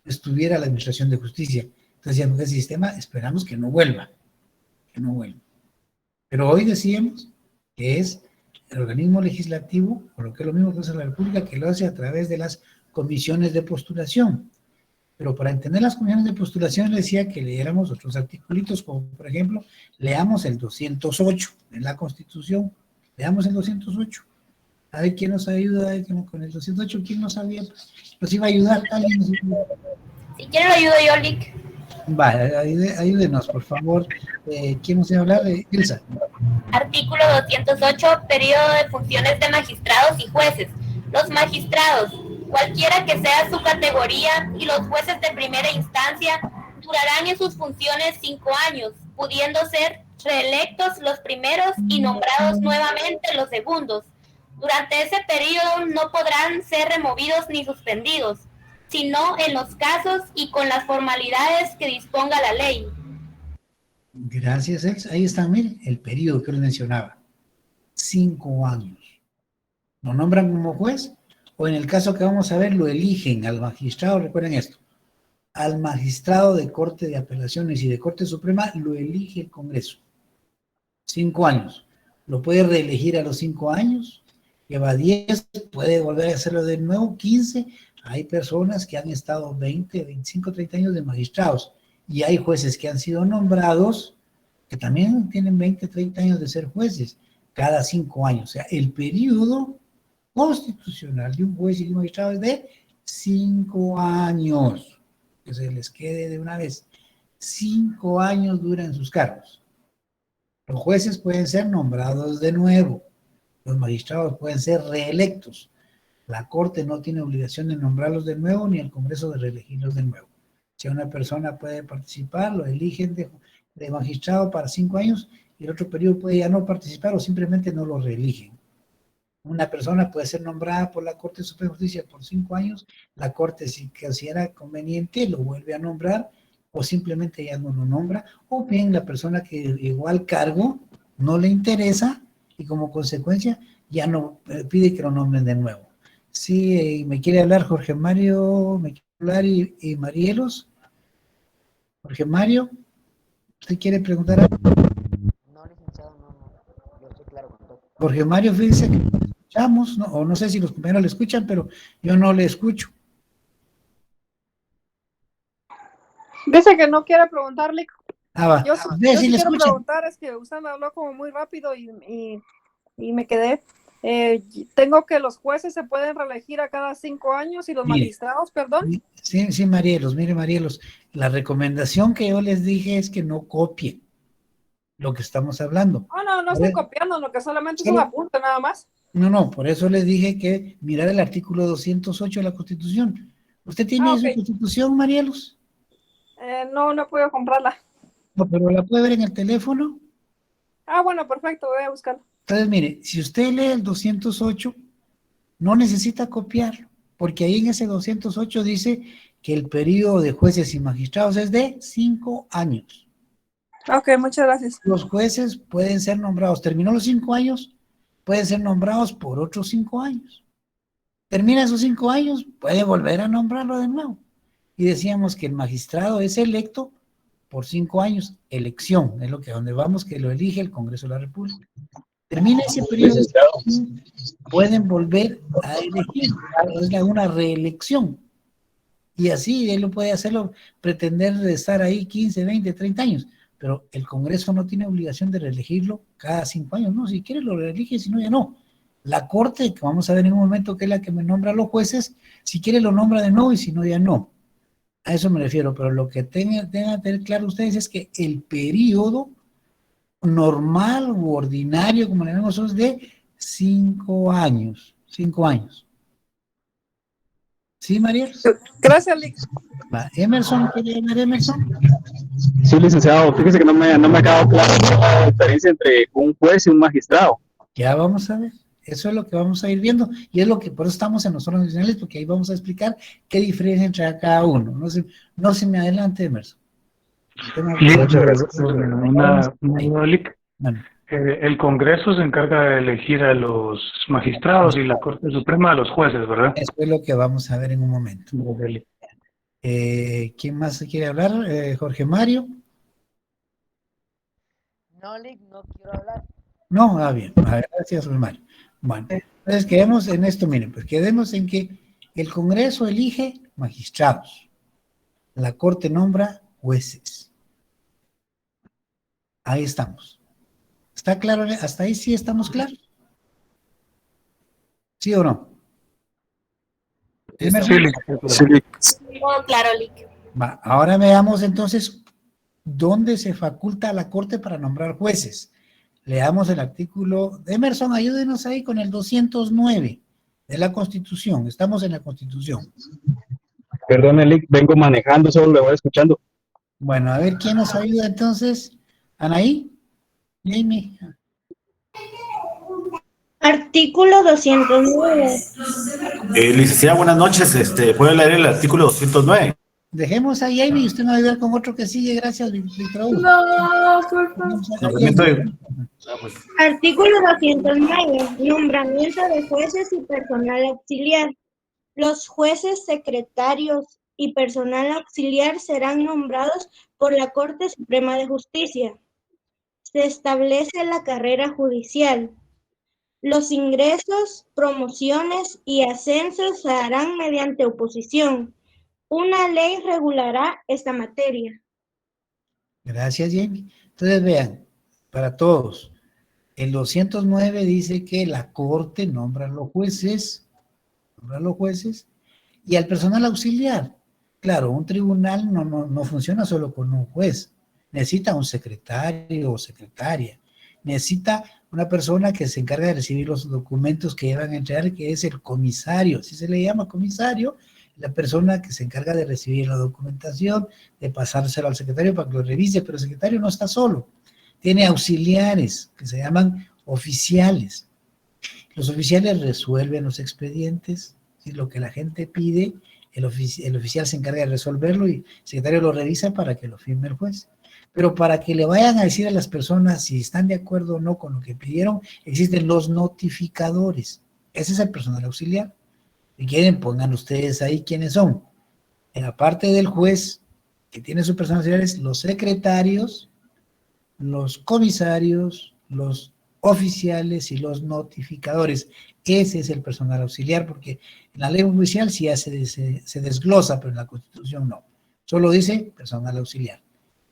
estuviera la administración de justicia. Entonces decíamos, ese sistema esperamos que no vuelva, Pero hoy decíamos que es el organismo legislativo, o lo que es lo mismo que hace la República, que lo hace a través de las comisiones de postulación. Pero para entender las comisiones de postulación, le decía que leyéramos otros articulitos, como por ejemplo, leamos el 208 en la Constitución, leamos el 208. A ver quién nos ayuda con el 208, quién nos sabía, nos iba a ayudar. ¿Alguien nos iba a ayudar? Si quiere lo ayudo yo, Lick. Vale, ayúdenos, por favor. ¿Quién nos iba a hablar? Elsa. Artículo 208, periodo de funciones de magistrados y jueces. Los magistrados, cualquiera que sea su categoría, y los jueces de primera instancia durarán en sus funciones 5 años, pudiendo ser reelectos los primeros y nombrados nuevamente los segundos. Durante ese periodo no podrán ser removidos ni suspendidos, sino en los casos y con las formalidades que disponga la ley. Gracias, Elsa. Ahí está, miren, el periodo que les mencionaba. 5 años. Lo nombran como juez, o en el caso que vamos a ver, lo eligen al magistrado, recuerden esto, al magistrado de Corte de Apelaciones y de Corte Suprema lo elige el Congreso. 5 años. Lo puede reelegir a los 5 años, lleva 10, puede volver a hacerlo de nuevo, 15. Hay personas que han estado 20, 25, 30 años de magistrados, y hay jueces que han sido nombrados que también tienen 20, 30 años de ser jueces, cada 5 años. O sea, el periodo constitucional de un juez y de un magistrado es de 5 años. Que se les quede de una vez. 5 años duran sus cargos. Los jueces pueden ser nombrados de nuevo. Los magistrados pueden ser reelectos. La Corte no tiene obligación de nombrarlos de nuevo, ni el Congreso de reelegirlos de nuevo. Si una persona puede participar, lo eligen de magistrado para 5 años, y el otro periodo puede ya no participar o simplemente no lo reeligen. Una persona puede ser nombrada por la Corte Suprema de Justicia por 5 años, la Corte, si considera conveniente, lo vuelve a nombrar, o simplemente ya no lo nombra, o bien la persona que llegó al cargo no le interesa, y como consecuencia ya no pide que lo nombren de nuevo. Sí, me quiere hablar Jorge Mario, me quiere hablar y Marielos. Jorge Mario, ¿usted quiere preguntar algo? No, licenciado, no. Yo estoy claro con todo. Jorge Mario, fíjese que lo escuchamos, ¿no? O no sé si los compañeros le escuchan, pero yo no le escucho. Dice que no quiere preguntarle. Va. Yo Ve, sí si le quiero escuchan. preguntar, es que usted me habló como muy rápido y me quedé. Tengo que los jueces se pueden reelegir a cada 5 años y los magistrados, perdón. Sí, Marielos, mire Marielos, la recomendación que yo les dije es que no copien lo que estamos hablando. No estoy copiando, lo que solamente es un apunte nada más. No, por eso les dije que mirar el artículo 208 de la Constitución. ¿Usted tiene su Constitución, Marielos? No puedo comprarla. No, pero la puede ver en el teléfono. Bueno, perfecto, voy a buscarla. Entonces, mire, si usted lee el 208, no necesita copiarlo, porque ahí en ese 208 dice que el periodo de jueces y magistrados es de 5 años. Ok, muchas gracias. Los jueces pueden ser nombrados, terminó los 5 años, pueden ser nombrados por otros 5 años. Termina esos 5 años, puede volver a nombrarlo de nuevo. Y decíamos que el magistrado es electo por 5 años, elección, es lo que donde vamos, que lo elige el Congreso de la República. Termina ese periodo, pueden volver a elegir, es una reelección. Y así él lo puede hacerlo, pretender estar ahí 15, 20, 30 años. Pero el Congreso no tiene obligación de reelegirlo cada 5 años, no, si quiere lo reelige, si no ya no. La Corte, que vamos a ver en un momento, que es la que me nombra a los jueces, si quiere lo nombra de nuevo y si no ya no. A eso me refiero, pero lo que tengan que tener claro ustedes es que el periodo normal u ordinario, como le llamamos nosotros, de 5 años. 5 años. ¿Sí, María? Gracias, Lick. Va, Emerson, ¿quiere hablar Emerson? Sí, licenciado, fíjese que no me ha quedado claro la diferencia entre un juez y un magistrado. Ya vamos a ver, eso es lo que vamos a ir viendo, y es lo que, por eso estamos en los órganos nacionales, porque ahí vamos a explicar qué diferencia entre cada uno. No se me adelante, Emerson. Muchas gracias. El Congreso se encarga de elegir a los magistrados y la Corte Suprema a los jueces, ¿verdad? Eso es lo que vamos a ver en un momento. ¿Quién más quiere hablar? Jorge Mario. No, Lick, no quiero hablar. No, bien. Gracias, Jorge Mario. Bueno, entonces quedemos en esto, miren, pues quedemos en que el Congreso elige magistrados. La Corte nombra jueces. Ahí estamos. ¿Está claro? ¿Hasta ahí sí estamos claros? ¿Sí o no? Claro, Lick. Va, ahora veamos entonces dónde se faculta a la Corte para nombrar jueces. Leamos el artículo. Emerson, ayúdenos ahí con el 209 de la Constitución. Estamos en la Constitución. Perdón, Lick, vengo manejando, solo le voy escuchando. Bueno, a ver quién nos ayuda entonces. ¿Anaí? Jamie. Artículo 209. Licenciada, buenas noches. ¿Puede leer el artículo 209? Dejemos a Jamie y usted nos va a ayudar con otro que sigue. Gracias, Víctor Hugo. No, por favor. Artículo 209. Nombramiento de jueces y personal auxiliar. Los jueces, secretarios y personal auxiliar serán nombrados por la Corte Suprema de Justicia. Se establece la carrera judicial. Los ingresos, promociones y ascensos se harán mediante oposición. Una ley regulará esta materia. Gracias, Jamie. Entonces, vean, para todos, el 209 dice que la Corte nombra a los jueces, y al personal auxiliar. Claro, un tribunal no funciona solo con un juez. Necesita un secretario o secretaria. Necesita una persona que se encarga de recibir los documentos que van a entregar, que es el comisario. Si se le llama comisario, la persona que se encarga de recibir la documentación, de pasárselo al secretario para que lo revise, pero el secretario no está solo. Tiene auxiliares que se llaman oficiales. Los oficiales resuelven los expedientes, ¿sí? Lo que la gente pide, el oficial se encarga de resolverlo y el secretario lo revisa para que lo firme el juez. Pero para que le vayan a decir a las personas si están de acuerdo o no con lo que pidieron, existen los notificadores. Ese es el personal auxiliar. Si quieren, pongan ustedes ahí quiénes son. En la parte del juez, que tiene su personal auxiliar, es los secretarios, los comisarios, los oficiales y los notificadores. Ese es el personal auxiliar, porque en la ley judicial sí se desglosa, pero en la Constitución no. Solo dice personal auxiliar.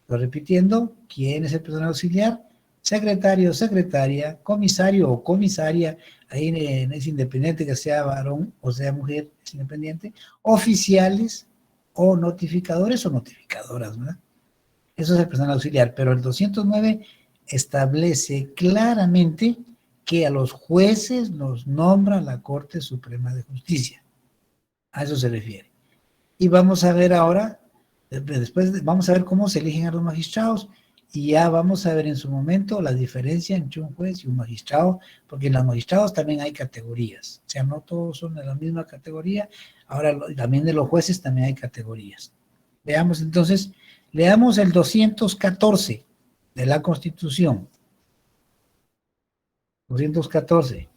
Lo repitiendo, ¿quién es el personal auxiliar? Secretario, secretaria, comisario o comisaria, ahí es independiente que sea varón o sea mujer, es independiente, oficiales o notificadores o notificadoras, ¿verdad? Eso es el personal auxiliar, pero el 209 establece claramente que a los jueces los nombra la Corte Suprema de Justicia. A eso se refiere. Y vamos a ver ahora, después vamos a ver cómo se eligen a los magistrados y ya vamos a ver en su momento la diferencia entre un juez y un magistrado, porque en los magistrados también hay categorías, o sea, no todos son de la misma categoría, ahora también de los jueces también hay categorías. Veamos entonces, leamos el 214 de la Constitución. 214.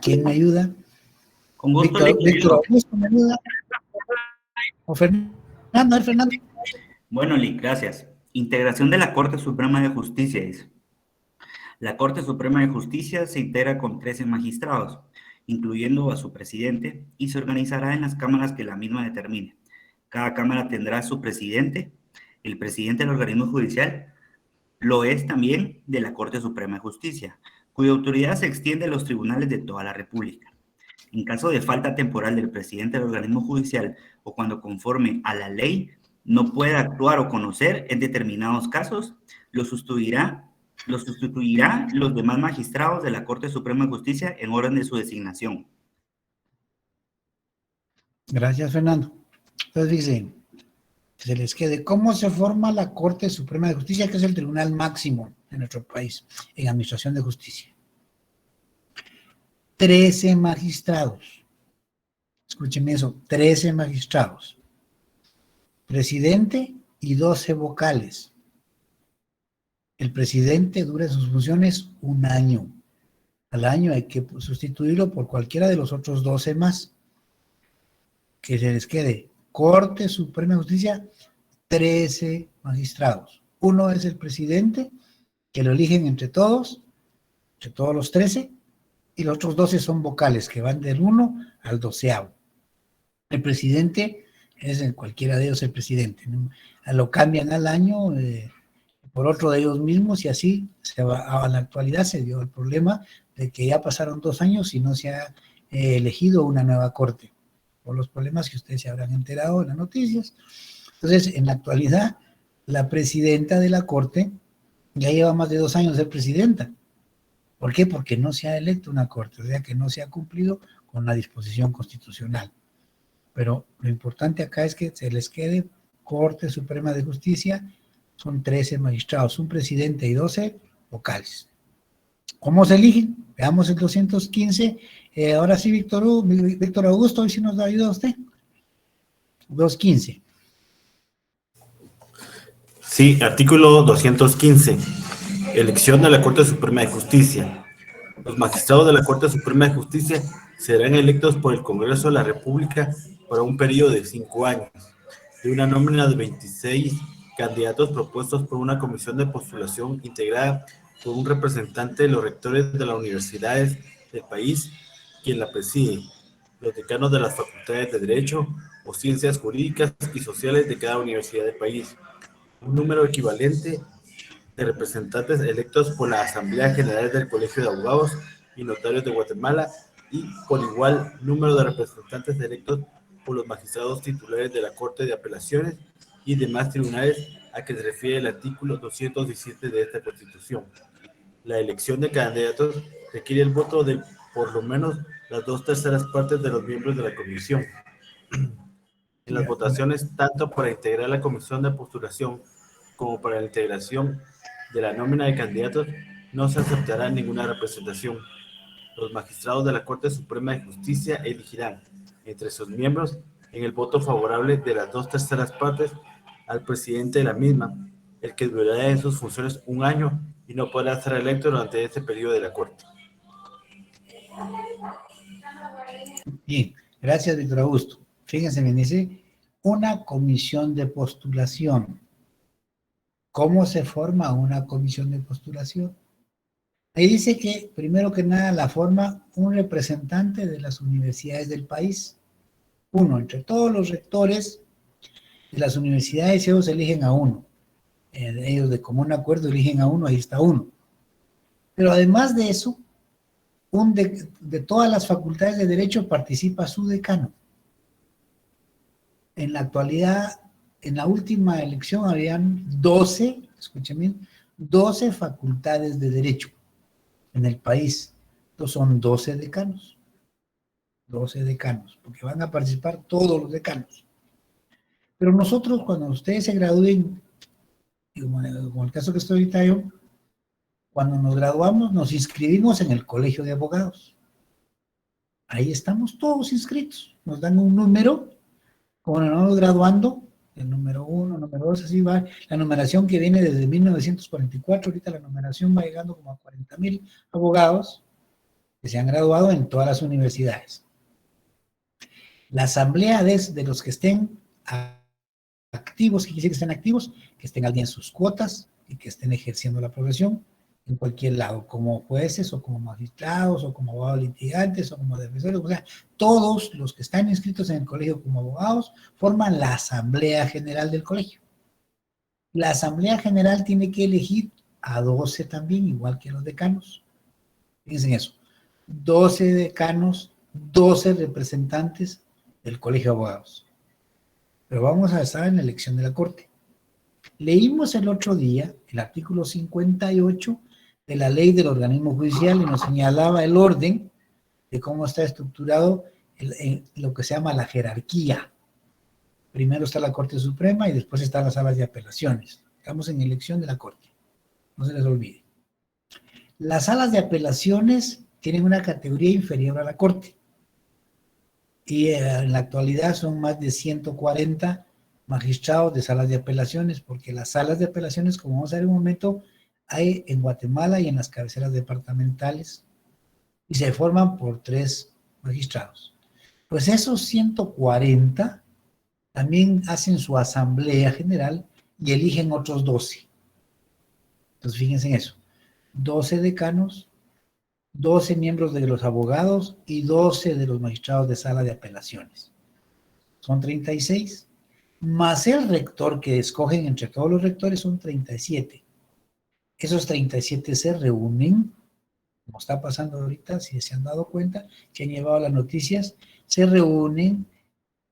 ¿Quién me ayuda? Con gusto, Víctor Augusto me ayuda. O Fernando, Fernando. Bueno, Lick, gracias. Integración de la Corte Suprema de Justicia. La Corte Suprema de Justicia se integra con 13 magistrados, incluyendo a su presidente, y se organizará en las cámaras que la misma determine. Cada cámara tendrá su presidente. El presidente del organismo judicial lo es también de la Corte Suprema de Justicia, cuya autoridad se extiende a los tribunales de toda la República. En caso de falta temporal del presidente del organismo judicial o cuando conforme a la ley no pueda actuar o conocer, en determinados casos, lo sustituirá los demás magistrados de la Corte Suprema de Justicia en orden de su designación. Gracias, Fernando. Entonces, dice, se les quede, ¿cómo se forma la Corte Suprema de Justicia, que es el tribunal máximo de nuestro país en administración de justicia? 13 magistrados. Escuchen eso, 13 magistrados. Presidente y 12 vocales. El presidente dura en sus funciones 1 año. Al año hay que sustituirlo por cualquiera de los otros 12 más. Que se les quede. Corte Suprema de Justicia, 13 magistrados. Uno es el presidente, que lo eligen entre todos los 13, y los otros 12 son vocales, que van del 1 al 12º. El presidente es en cualquiera de ellos el presidente, ¿no? Lo cambian al año por otro de ellos mismos, y así se va. A la actualidad se dio el problema de que ya pasaron 2 años y no se ha elegido una nueva corte, por los problemas que ustedes se habrán enterado en las noticias. Entonces, en la actualidad, la presidenta de la corte ya lleva más de 2 años de ser presidenta. ¿Por qué? Porque no se ha electo una corte, o sea que no se ha cumplido con la disposición constitucional. Pero lo importante acá es que se les quede Corte Suprema de Justicia, son 13 magistrados, un presidente y 12 vocales. ¿Cómo se eligen? Veamos el 215. Ahora sí, Víctor Augusto, hoy sí nos da ayuda usted. 215. Sí, artículo 215. Elección de la Corte Suprema de Justicia. Los magistrados de la Corte Suprema de Justicia serán electos por el Congreso de la República para un periodo de 5 años, de una nómina de 26 candidatos propuestos por una comisión de postulación integrada por un representante de los rectores de las universidades del país, quien la preside, los decanos de las facultades de Derecho o Ciencias Jurídicas y Sociales de cada universidad del país, un número equivalente de representantes electos por la Asamblea General del Colegio de Abogados y Notarios de Guatemala y por igual número de representantes electos por los magistrados titulares de la Corte de Apelaciones y demás tribunales a que se refiere el artículo 217 de esta Constitución. La elección de candidatos requiere el voto de por lo menos las 2/3 partes de los miembros de la comisión. En las votaciones, tanto para integrar la comisión de postulación como para la integración de la nómina de candidatos, no se aceptará ninguna representación. Los magistrados de la Corte Suprema de Justicia elegirán entre sus miembros, en el voto favorable de las 2/3 partes, al presidente de la misma, el que durará en sus funciones 1 año y no podrá ser electo durante este periodo de la Corte. Bien, gracias, Víctor Augusto. Fíjense bien, dice una comisión de postulación. ¿Cómo se forma una comisión de postulación? Ahí dice que, primero que nada, la forma un representante de las universidades del país. Uno, entre todos los rectores de las universidades, ellos eligen a uno. Ellos de común acuerdo eligen a uno, ahí está uno. Pero además de eso, de todas las facultades de Derecho participa su decano. En la actualidad, en la última elección habían 12, escuchen bien, 12 facultades de Derecho en el país. Entonces son 12 decanos. 12 decanos, porque van a participar todos los decanos. Pero nosotros, cuando ustedes se gradúen, como el caso que estoy ahorita yo, cuando nos graduamos, nos inscribimos en el Colegio de Abogados. Ahí estamos todos inscritos. Nos dan un número, como nos vamos graduando, el número 1, número 2, así va. La numeración que viene desde 1944, ahorita la numeración va llegando como a 40,000 abogados que se han graduado en todas las universidades. La asamblea de los que estén activos, que quiere decir que estén activos, que estén al día en sus cuotas y que estén ejerciendo la profesión en cualquier lado, como jueces o como magistrados o como abogados litigantes o como defensores, o sea, todos los que están inscritos en el colegio como abogados forman la Asamblea General del colegio. La Asamblea General tiene que elegir a 12 también, igual que los decanos. Fíjense en eso. 12 decanos, 12 representantes del colegio de abogados. Pero vamos a estar en la elección de la Corte. Leímos el otro día el artículo 58 de la ley del organismo judicial y nos señalaba el orden de cómo está estructurado lo que se llama la jerarquía. Primero está la Corte Suprema y después están las salas de apelaciones. Estamos en elección de la Corte. No se les olvide. Las salas de apelaciones tienen una categoría inferior a la Corte. Y en la actualidad son más de 140 magistrados de salas de apelaciones, porque las salas de apelaciones, como vamos a ver en un momento, hay en Guatemala y en las cabeceras departamentales, y se forman por 3 magistrados. Pues esos 140 también hacen su asamblea general y eligen otros 12. Entonces fíjense en eso. 12 decanos, 12 miembros de los abogados y 12 de los magistrados de sala de apelaciones. Son 36. Más el rector que escogen entre todos los rectores son 37. Esos 37 se reúnen, como está pasando ahorita, si se han dado cuenta, que han llevado las noticias, se reúnen,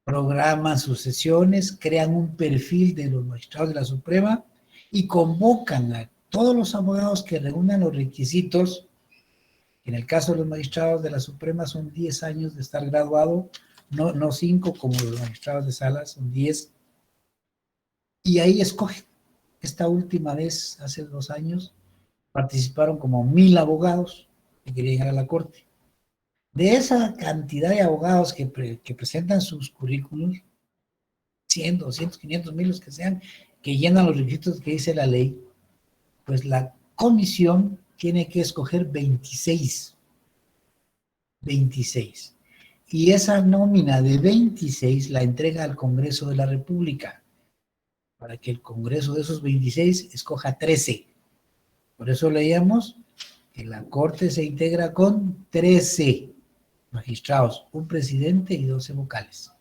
programan sus sesiones, crean un perfil de los magistrados de la Suprema y convocan a todos los abogados que reúnan los requisitos. En el caso de los magistrados de la Suprema son 10 años de estar graduado, no 5 como los magistrados de sala, son 10. Y ahí escogen. Esta última vez, hace 2 años, participaron como 1000 abogados que querían llegar a la Corte. De esa cantidad de abogados que presentan sus currículums, 100, 200, 500, 1000, los que sean, que llenan los requisitos que dice la ley, pues la comisión tiene que escoger 26. 26. Y esa nómina de 26 la entrega al Congreso de la República, para que el Congreso de esos 26 escoja 13. Por eso leíamos que la Corte se integra con 13 magistrados, un presidente y 12 vocales.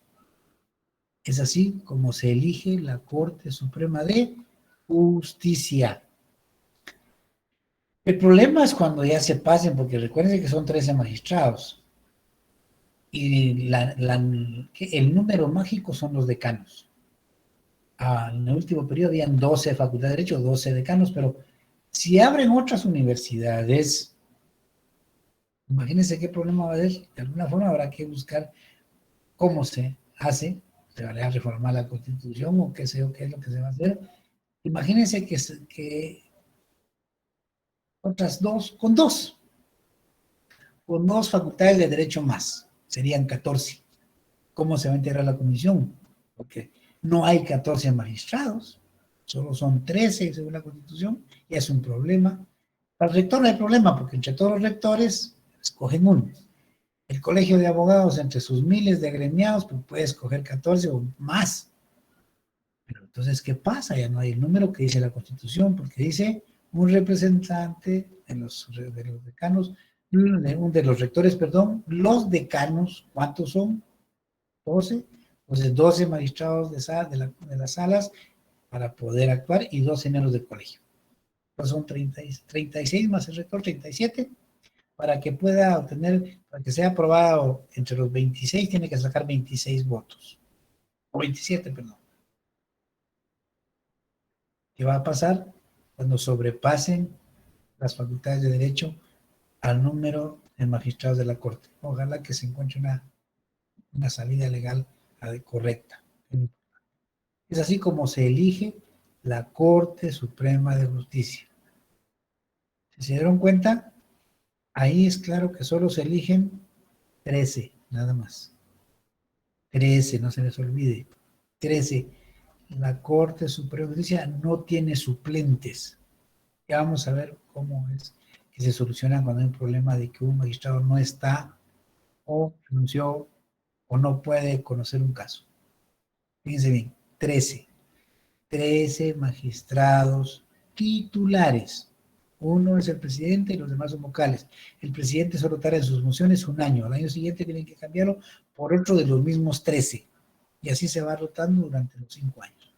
Es así como se elige la Corte Suprema de Justicia. El problema es cuando ya se pasen, porque recuerden que son 13 magistrados. Y el número mágico son los decanos. En el último periodo habían 12 facultades de Derecho, 12 decanos, pero si abren otras universidades, imagínense qué problema va a haber. De alguna forma habrá que buscar cómo se hace, se va a reformar la Constitución o qué sé yo, qué es lo que se va a hacer. Imagínense que otras 2, con 2 facultades de Derecho más, serían 14. ¿Cómo se va a integrar la comisión? Porque no hay 14 magistrados, solo son 13 según la Constitución, y es un problema. Para el rector no hay problema, porque entre todos los rectores escogen uno. El colegio de abogados, entre sus miles de agremiados, pues puede escoger 14 o más. Pero entonces, ¿qué pasa? Ya no hay el número que dice la Constitución, porque dice un representante de los decanos, de los rectores, perdón, los decanos, ¿cuántos son? 12. Entonces, 12 magistrados de las salas para poder actuar y 12 miembros del colegio. Entonces son 36 más el rector, 37, para que pueda obtener, para que sea aprobado entre los 26, tiene que sacar 26 votos. O 27, perdón. ¿Qué va a pasar cuando sobrepasen las facultades de Derecho al número de magistrados de la Corte? Ojalá que se encuentre una salida legal correcta. Es así como se elige la Corte Suprema de Justicia. Si se dieron cuenta, ahí es claro que solo se eligen 13, nada más. 13, no se les olvide. 13. La Corte Suprema de Justicia no tiene suplentes. Ya vamos a ver cómo es que se soluciona cuando hay un problema de que un magistrado no está o renunció o no puede conocer un caso. Fíjense bien, 13. 13 magistrados titulares. Uno es el presidente y los demás son vocales. El presidente solo tarda en sus funciones un año. Al año siguiente tienen que cambiarlo por otro de los mismos 13. Y así se va rotando durante los 5 años.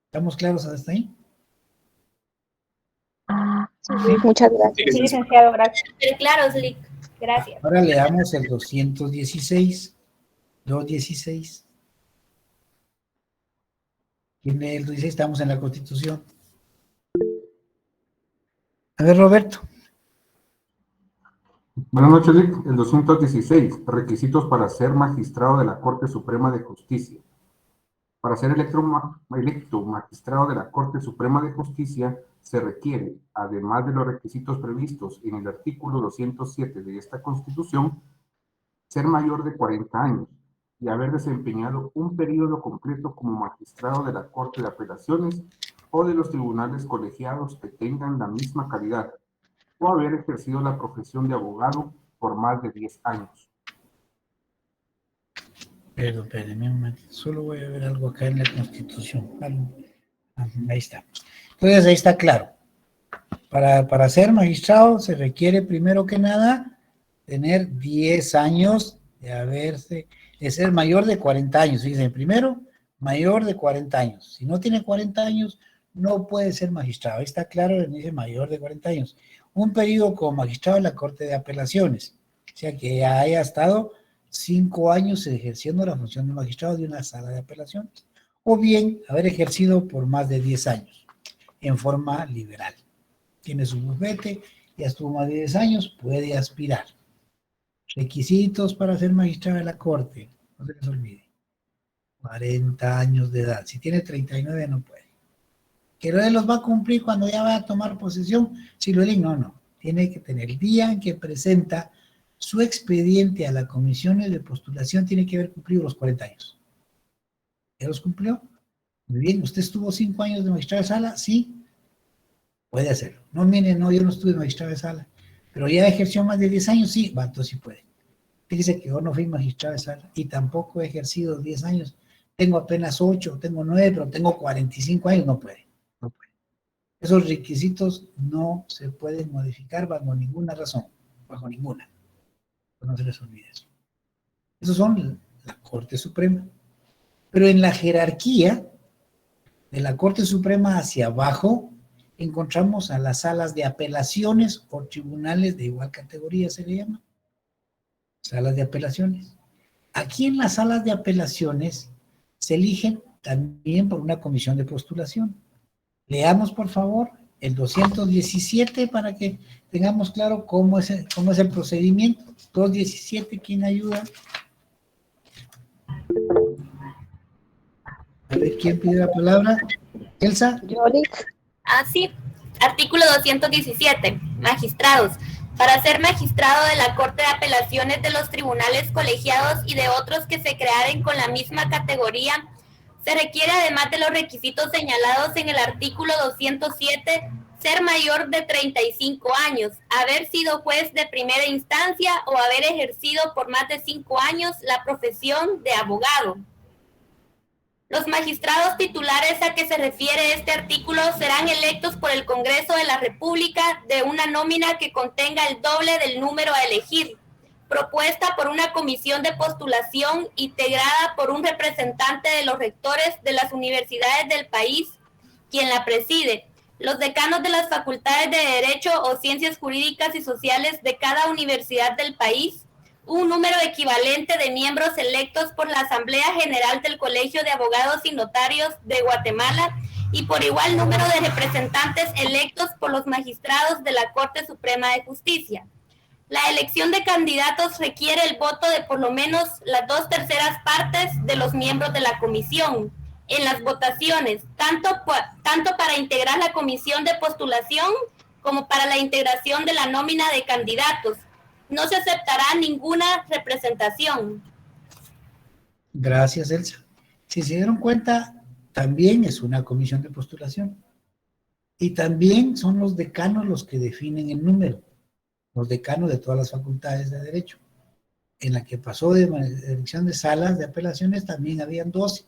¿Estamos claros hasta ahí? Sí, muchas gracias. Sí, licenciado, gracias. Claro, Slick. Gracias. Ahora leamos el 216. 216. ¿Quién lee el 216? Estamos en la Constitución. A ver, Roberto. Buenas noches, Lic. El 216. Requisitos para ser magistrado de la Corte Suprema de Justicia. Para ser electo magistrado de la Corte Suprema de Justicia, se requiere, además de los requisitos previstos en el artículo 207 de esta Constitución, ser mayor de 40 años y haber desempeñado un periodo completo como magistrado de la Corte de Apelaciones o de los tribunales colegiados que tengan la misma calidad, o haber ejercido la profesión de abogado por más de 10 años. Pero, espérenme un momento, solo voy a ver algo acá en la Constitución. Ahí está. Entonces, ahí está claro. Para ser magistrado se requiere primero que nada tener 10 años de ser mayor de 40 años. Dicen, primero, mayor de 40 años. Si no tiene 40 años, no puede ser magistrado. Ahí está claro, dice mayor de 40 años. Un periodo como magistrado en la Corte de Apelaciones. O sea, que haya estado 5 años ejerciendo la función de magistrado de una sala de apelaciones. O bien, haber ejercido por más de 10 años, en forma liberal. Tiene su bufete, ya estuvo más de 10 años, puede aspirar. Requisitos para ser magistrado de la Corte, no se les olvide. 40 años de edad. Si tiene 39 no puede. ¿Que no los va a cumplir cuando ya va a tomar posesión? Si lo eligen, no. Tiene que tener el día en que presenta su expediente a la comisión de postulación, tiene que haber cumplido los 40 años. ¿Ya los cumplió? Muy bien. ¿Usted estuvo 5 años de magistrado de sala? Sí. Puede hacerlo. No, mire, no, yo no estuve magistrado de sala. Pero ya ejerció más de 10 años, sí. Va, entonces sí puede. Fíjese que yo no fui magistrado de sala y tampoco he ejercido 10 años. Tengo apenas 8, tengo 9, pero tengo 45 años. No puede. No puede. Esos requisitos no se pueden modificar bajo ninguna razón. Bajo ninguna. No se les olvide eso. Esos son la Corte Suprema. Pero en la jerarquía de la Corte Suprema hacia abajo, encontramos a las salas de apelaciones o tribunales de igual categoría, se le llama. Salas de apelaciones. Aquí en las salas de apelaciones se eligen también por una comisión de postulación. Leamos, por favor, el 217 para que tengamos claro cómo es el procedimiento. 217, ¿quién ayuda? A ver, ¿quién pide la palabra? ¿Elsa? Sí. Artículo 217. Magistrados. Para ser magistrado de la Corte de Apelaciones de los tribunales colegiados y de otros que se crearen con la misma categoría, se requiere, además de los requisitos señalados en el artículo 207, ser mayor de 35 años, haber sido juez de primera instancia o haber ejercido por más de 5 años la profesión de abogado. Los magistrados titulares a que se refiere este artículo serán electos por el Congreso de la República de una nómina que contenga el doble del número a elegir, propuesta por una comisión de postulación integrada por un representante de los rectores de las universidades del país, quien la preside, los decanos de las facultades de Derecho o Ciencias Jurídicas y Sociales de cada universidad del país, un número equivalente de miembros electos por la Asamblea General del Colegio de Abogados y Notarios de Guatemala y por igual número de representantes electos por los magistrados de la Corte Suprema de Justicia. La elección de candidatos requiere el voto de por lo menos las 2/3 partes de los miembros de la comisión en las votaciones, tanto para integrar la comisión de postulación como para la integración de la nómina de candidatos. No se aceptará ninguna representación. Gracias, Elsa. Si se dieron cuenta, también es una comisión de postulación. Y también son los decanos los que definen el número. Los decanos de todas las facultades de Derecho. En la que pasó de elección de salas de apelaciones también habían 12.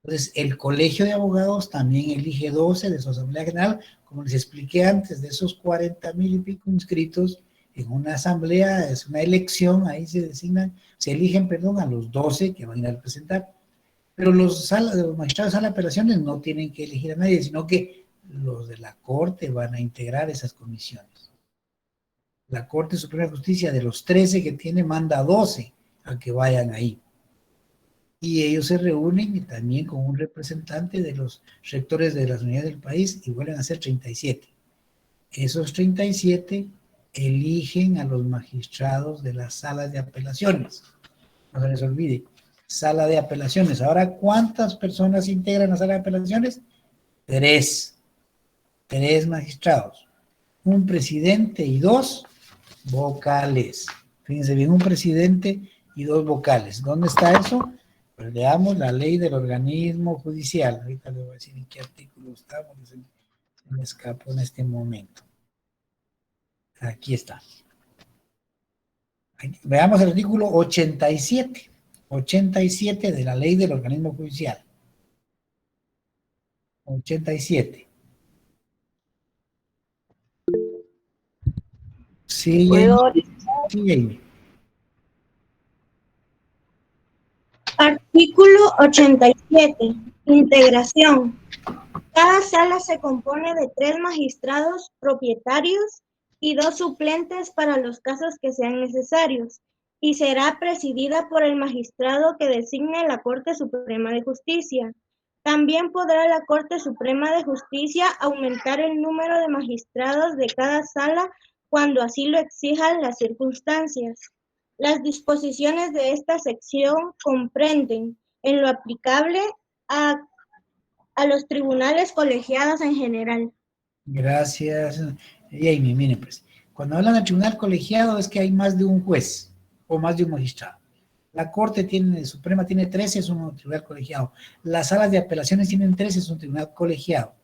Entonces, el Colegio de Abogados también elige 12 de su Asamblea General, como les expliqué antes, de esos 40,000 y pico inscritos en una asamblea, es una elección, ahí se eligen, a los 12 que van a ir a representar. Pero los magistrados de sala de apelaciones no tienen que elegir a nadie, sino que los de la Corte van a integrar esas comisiones. La Corte Suprema de Justicia, de los 13 que tiene, manda a 12 a que vayan ahí. Y ellos se reúnen también con un representante de los rectores de las unidades del país y vuelven a ser 37. Esos 37 eligen a los magistrados de las salas de apelaciones. No se les olvide, sala de apelaciones. Ahora, ¿cuántas personas integran la sala de apelaciones? 3. 3 magistrados. Un presidente y 2 vocales. Fíjense bien, un presidente y 2 vocales. ¿Dónde está eso? Pues leamos la ley del organismo judicial. Ahorita le voy a decir en qué artículo estamos, se me escapó en este momento. Aquí está. Veamos el artículo 87. 87 de la ley del organismo judicial. 87. Sí, Amy. Artículo 87. Integración. Cada sala se compone de 3 magistrados propietarios y 2 suplentes para los casos que sean necesarios, y será presidida por el magistrado que designe la Corte Suprema de Justicia. También podrá la Corte Suprema de Justicia aumentar el número de magistrados de cada sala cuando así lo exijan las circunstancias. Las disposiciones de esta sección comprenden, en lo aplicable, a los tribunales colegiados en general. Gracias, Amy. Miren, pues, cuando hablan de tribunal colegiado es que hay más de un juez o más de un magistrado. La Corte Suprema tiene 13, es un tribunal colegiado. Las salas de apelaciones tienen 13, es un tribunal colegiado.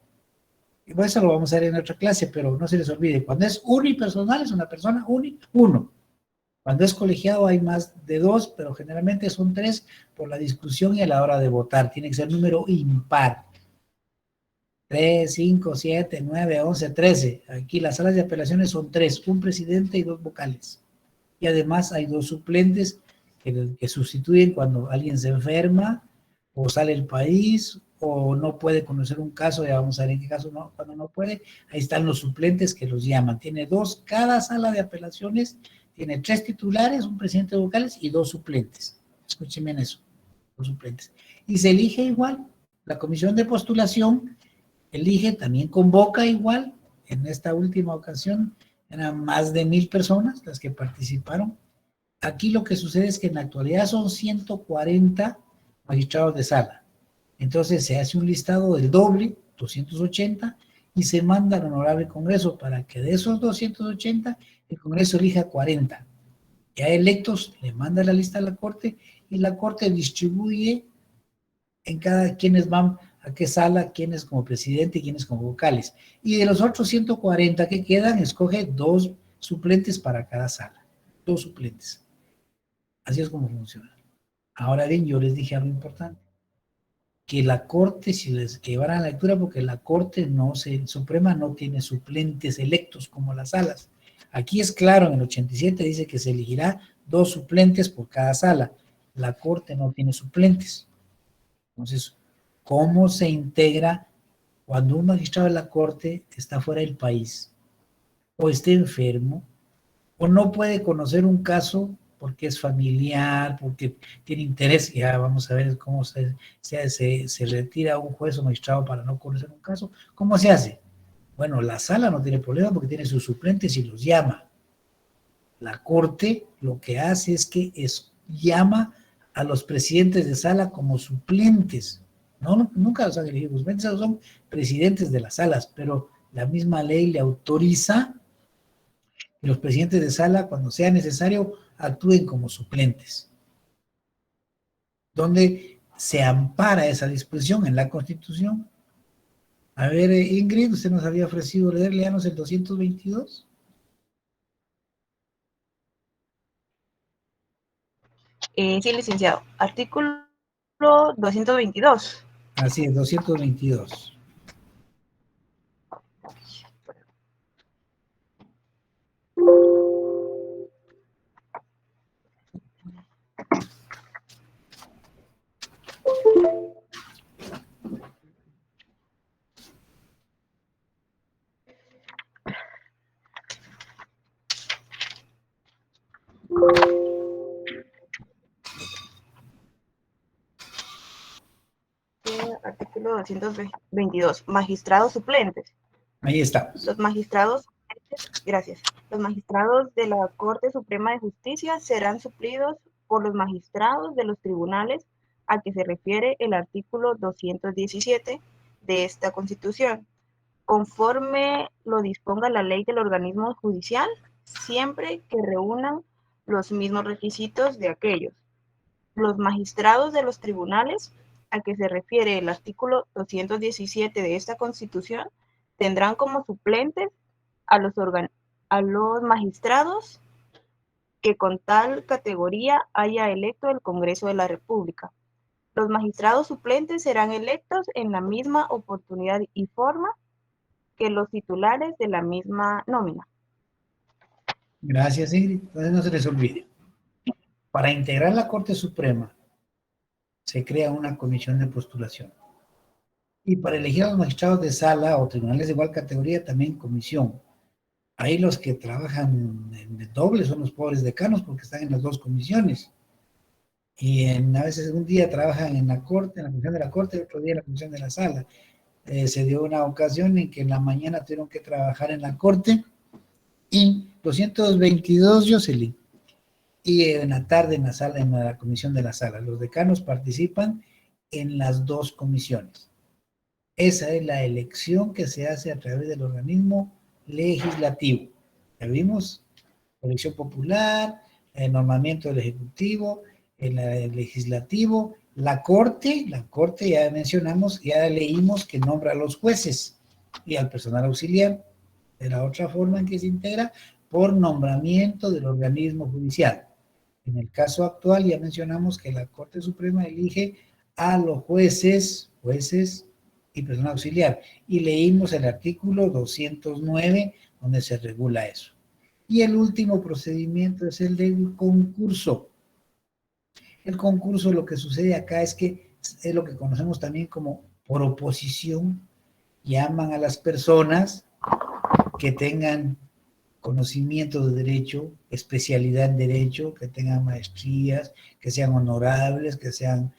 Y por eso lo vamos a ver en otra clase, pero no se les olvide, cuando es unipersonal es una persona uno. Cuando es colegiado hay más de 2, pero generalmente son 3 por la discusión y a la hora de votar. Tiene que ser número impar. 3, 5, 7, 9, 11, 13. Aquí las salas de apelaciones son 3, un presidente y 2 vocales. Y además hay 2 suplentes que sustituyen cuando alguien se enferma o sale del país o no puede conocer un caso, ya vamos a ver en qué caso no, cuando no puede, ahí están los suplentes que los llaman. Tiene 2, cada sala de apelaciones tiene 3 titulares, un presidente de vocales y 2 suplentes. Escuchen bien eso, 2 suplentes. Y se elige igual, la comisión de postulación elige, también convoca igual. En esta última ocasión eran más de 1,000 personas las que participaron. Aquí lo que sucede es que en la actualidad son 140 magistrados de sala. Entonces se hace un listado del doble, 280, y se manda al Honorable Congreso para que de esos 280 el Congreso elija 40. Ya electos le manda la lista a la Corte y la Corte distribuye en cada quienes van a qué sala, quiénes como presidente y quiénes como vocales. Y de los otros 140 que quedan, escoge 2 suplentes para cada sala. 2 suplentes. Así es como funciona. Ahora bien, yo les dije algo importante. Que la Corte, si les llevaran la lectura, porque la Corte Suprema no tiene suplentes electos como las salas. Aquí es claro, en el 87 dice que se elegirá 2 suplentes por cada sala. La Corte no tiene suplentes. Entonces, ¿cómo se integra cuando un magistrado de la Corte está fuera del país o está enfermo o no puede conocer un caso porque es familiar, porque tiene interés? Ya vamos a ver cómo se retira un juez o magistrado para no conocer un caso. ¿Cómo se hace? Bueno, la sala no tiene problema porque tiene sus suplentes y los llama. La Corte lo que hace es que llama a los presidentes de sala como suplentes. Nunca los han elegido suplentes, son presidentes de las salas, pero la misma ley le autoriza que los presidentes de sala, cuando sea necesario, actúen como suplentes. ¿Dónde se ampara esa disposición? En la Constitución. A ver, Ingrid, usted nos había ofrecido leer, léanos el 222. Sí, licenciado. Artículo 222. Así es, 222. Artículo 222. Magistrados suplentes. Ahí está. Los magistrados, gracias. Los magistrados de la Corte Suprema de Justicia serán suplidos por los magistrados de los tribunales a que se refiere el artículo 217 de esta Constitución, conforme lo disponga la ley del organismo judicial, siempre que reúnan los mismos requisitos de aquellos. Los magistrados de los tribunales a que se refiere el artículo 217 de esta Constitución tendrán como suplentes a los magistrados que con tal categoría haya electo el Congreso de la República. Los magistrados suplentes serán electos en la misma oportunidad y forma que los titulares de la misma nómina. Gracias, Ingrid. Entonces no se les olvide. Para integrar la Corte Suprema se crea una comisión de postulación. Y para elegir a los magistrados de sala o tribunales de igual categoría, también comisión. Ahí los que trabajan en doble son los pobres decanos porque están en las dos comisiones. Y a veces un día trabajan en la Corte, en la comisión de la Corte, y otro día en la comisión de la sala. Se dio una ocasión en que en la mañana tuvieron que trabajar en la Corte y 222, Jocelyn, y en la tarde en la sala, en la comisión de la sala. Los decanos participan en las dos comisiones. Esa es la elección que se hace a través del organismo legislativo. Ya vimos, elección popular, el nombramiento del Ejecutivo, el legislativo, la Corte ya mencionamos, ya leímos que nombra a los jueces y al personal auxiliar. De la otra forma en que se integra, por nombramiento del organismo judicial. En el caso actual ya mencionamos que la Corte Suprema elige a los jueces y personal auxiliar. Y leímos el artículo 209 donde se regula eso. Y el último procedimiento es el del concurso. El concurso, lo que sucede acá es que es lo que conocemos también como por oposición. Llaman a las personas que tengan conocimiento de derecho, especialidad en derecho, que tengan maestrías, que sean honorables, que sean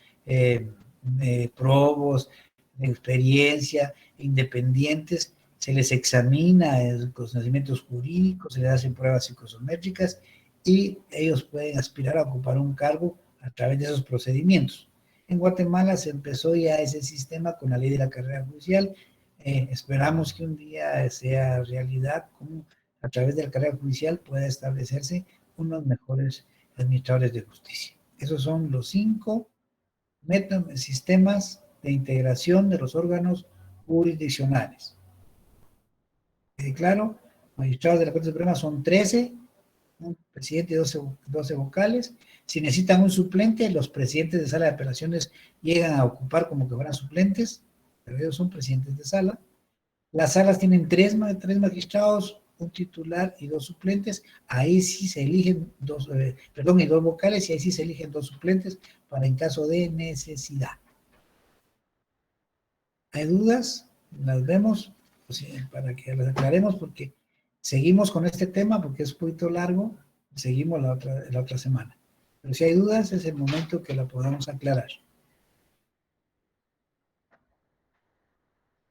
probos, de experiencia, independientes. Se les examina los conocimientos jurídicos, se les hacen pruebas psicosométricas y ellos pueden aspirar a ocupar un cargo a través de esos procedimientos. En Guatemala se empezó ya ese sistema con la ley de la carrera judicial. Esperamos que un día sea realidad, como a través de la carrera judicial pueda establecerse unos mejores administradores de justicia. Esos son los 5 sistemas de integración de los órganos jurisdiccionales. Claro, magistrados de la Corte Suprema son 13, un presidente y 12 vocales. Si necesitan un suplente, los presidentes de sala de apelaciones llegan a ocupar como que fueran suplentes, pero ellos son presidentes de sala. Las salas tienen 3 magistrados, un titular y 2 suplentes. Ahí sí se eligen y 2 vocales, y ahí sí se eligen 2 suplentes para en caso de necesidad. ¿Hay dudas? Las vemos pues, para que las aclaremos, porque seguimos con este tema, porque es un poquito largo, seguimos la otra semana. Pero si hay dudas, es el momento que la podamos aclarar.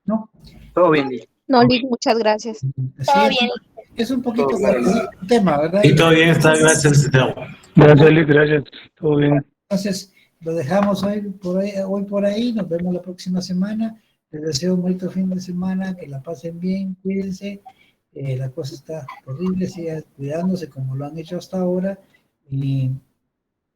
¿No? Todo bien. No, Liz, muchas gracias. Sí, Todo bien. Es un poquito el tema, ¿verdad? Y todo bien, está, gracias. Gracias, Liz, gracias. Todo bien. Entonces, lo dejamos hoy por ahí, nos vemos la próxima semana. Les deseo un bonito fin de semana, que la pasen bien, cuídense. La cosa está terrible, sigan cuidándose como lo han hecho hasta ahora y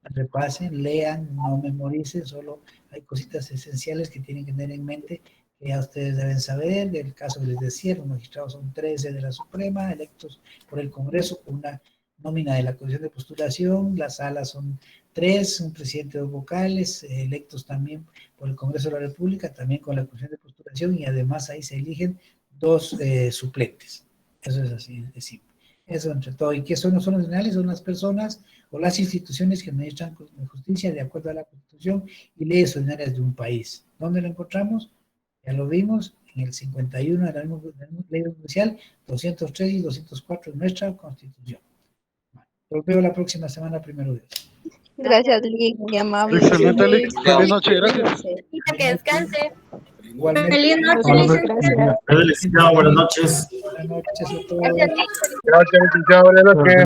repasen, lean, no memoricen, solo hay cositas esenciales que tienen que tener en mente que ya ustedes deben saber. Del caso que les decía, los magistrados son 13 de la Suprema, electos por el Congreso con una nómina de la comisión de postulación, las salas son 3, un presidente, 2 vocales, electos también por el Congreso de la República, también con la comisión de postulación, y además ahí se eligen 2 suplentes. Eso es así de simple. Eso entre todo. ¿Y qué son los órganos nacionales? Son las personas o las instituciones que administran justicia de acuerdo a la Constitución y leyes ordinarias de un país. ¿Dónde lo encontramos? Ya lo vimos en el 51 de la ley judicial, 203 y 204 de nuestra Constitución. Los veo la próxima semana, primero Dios. Gracias, Lick, muy amable. Excelente, Lick. Feliz noche, gracias. Que descanse. Igualmente. Feliz noche, licenciado. Buenas noches. Buenas noches a todos. Gracias, Lick. Gracias, licenciado. Buenas noches.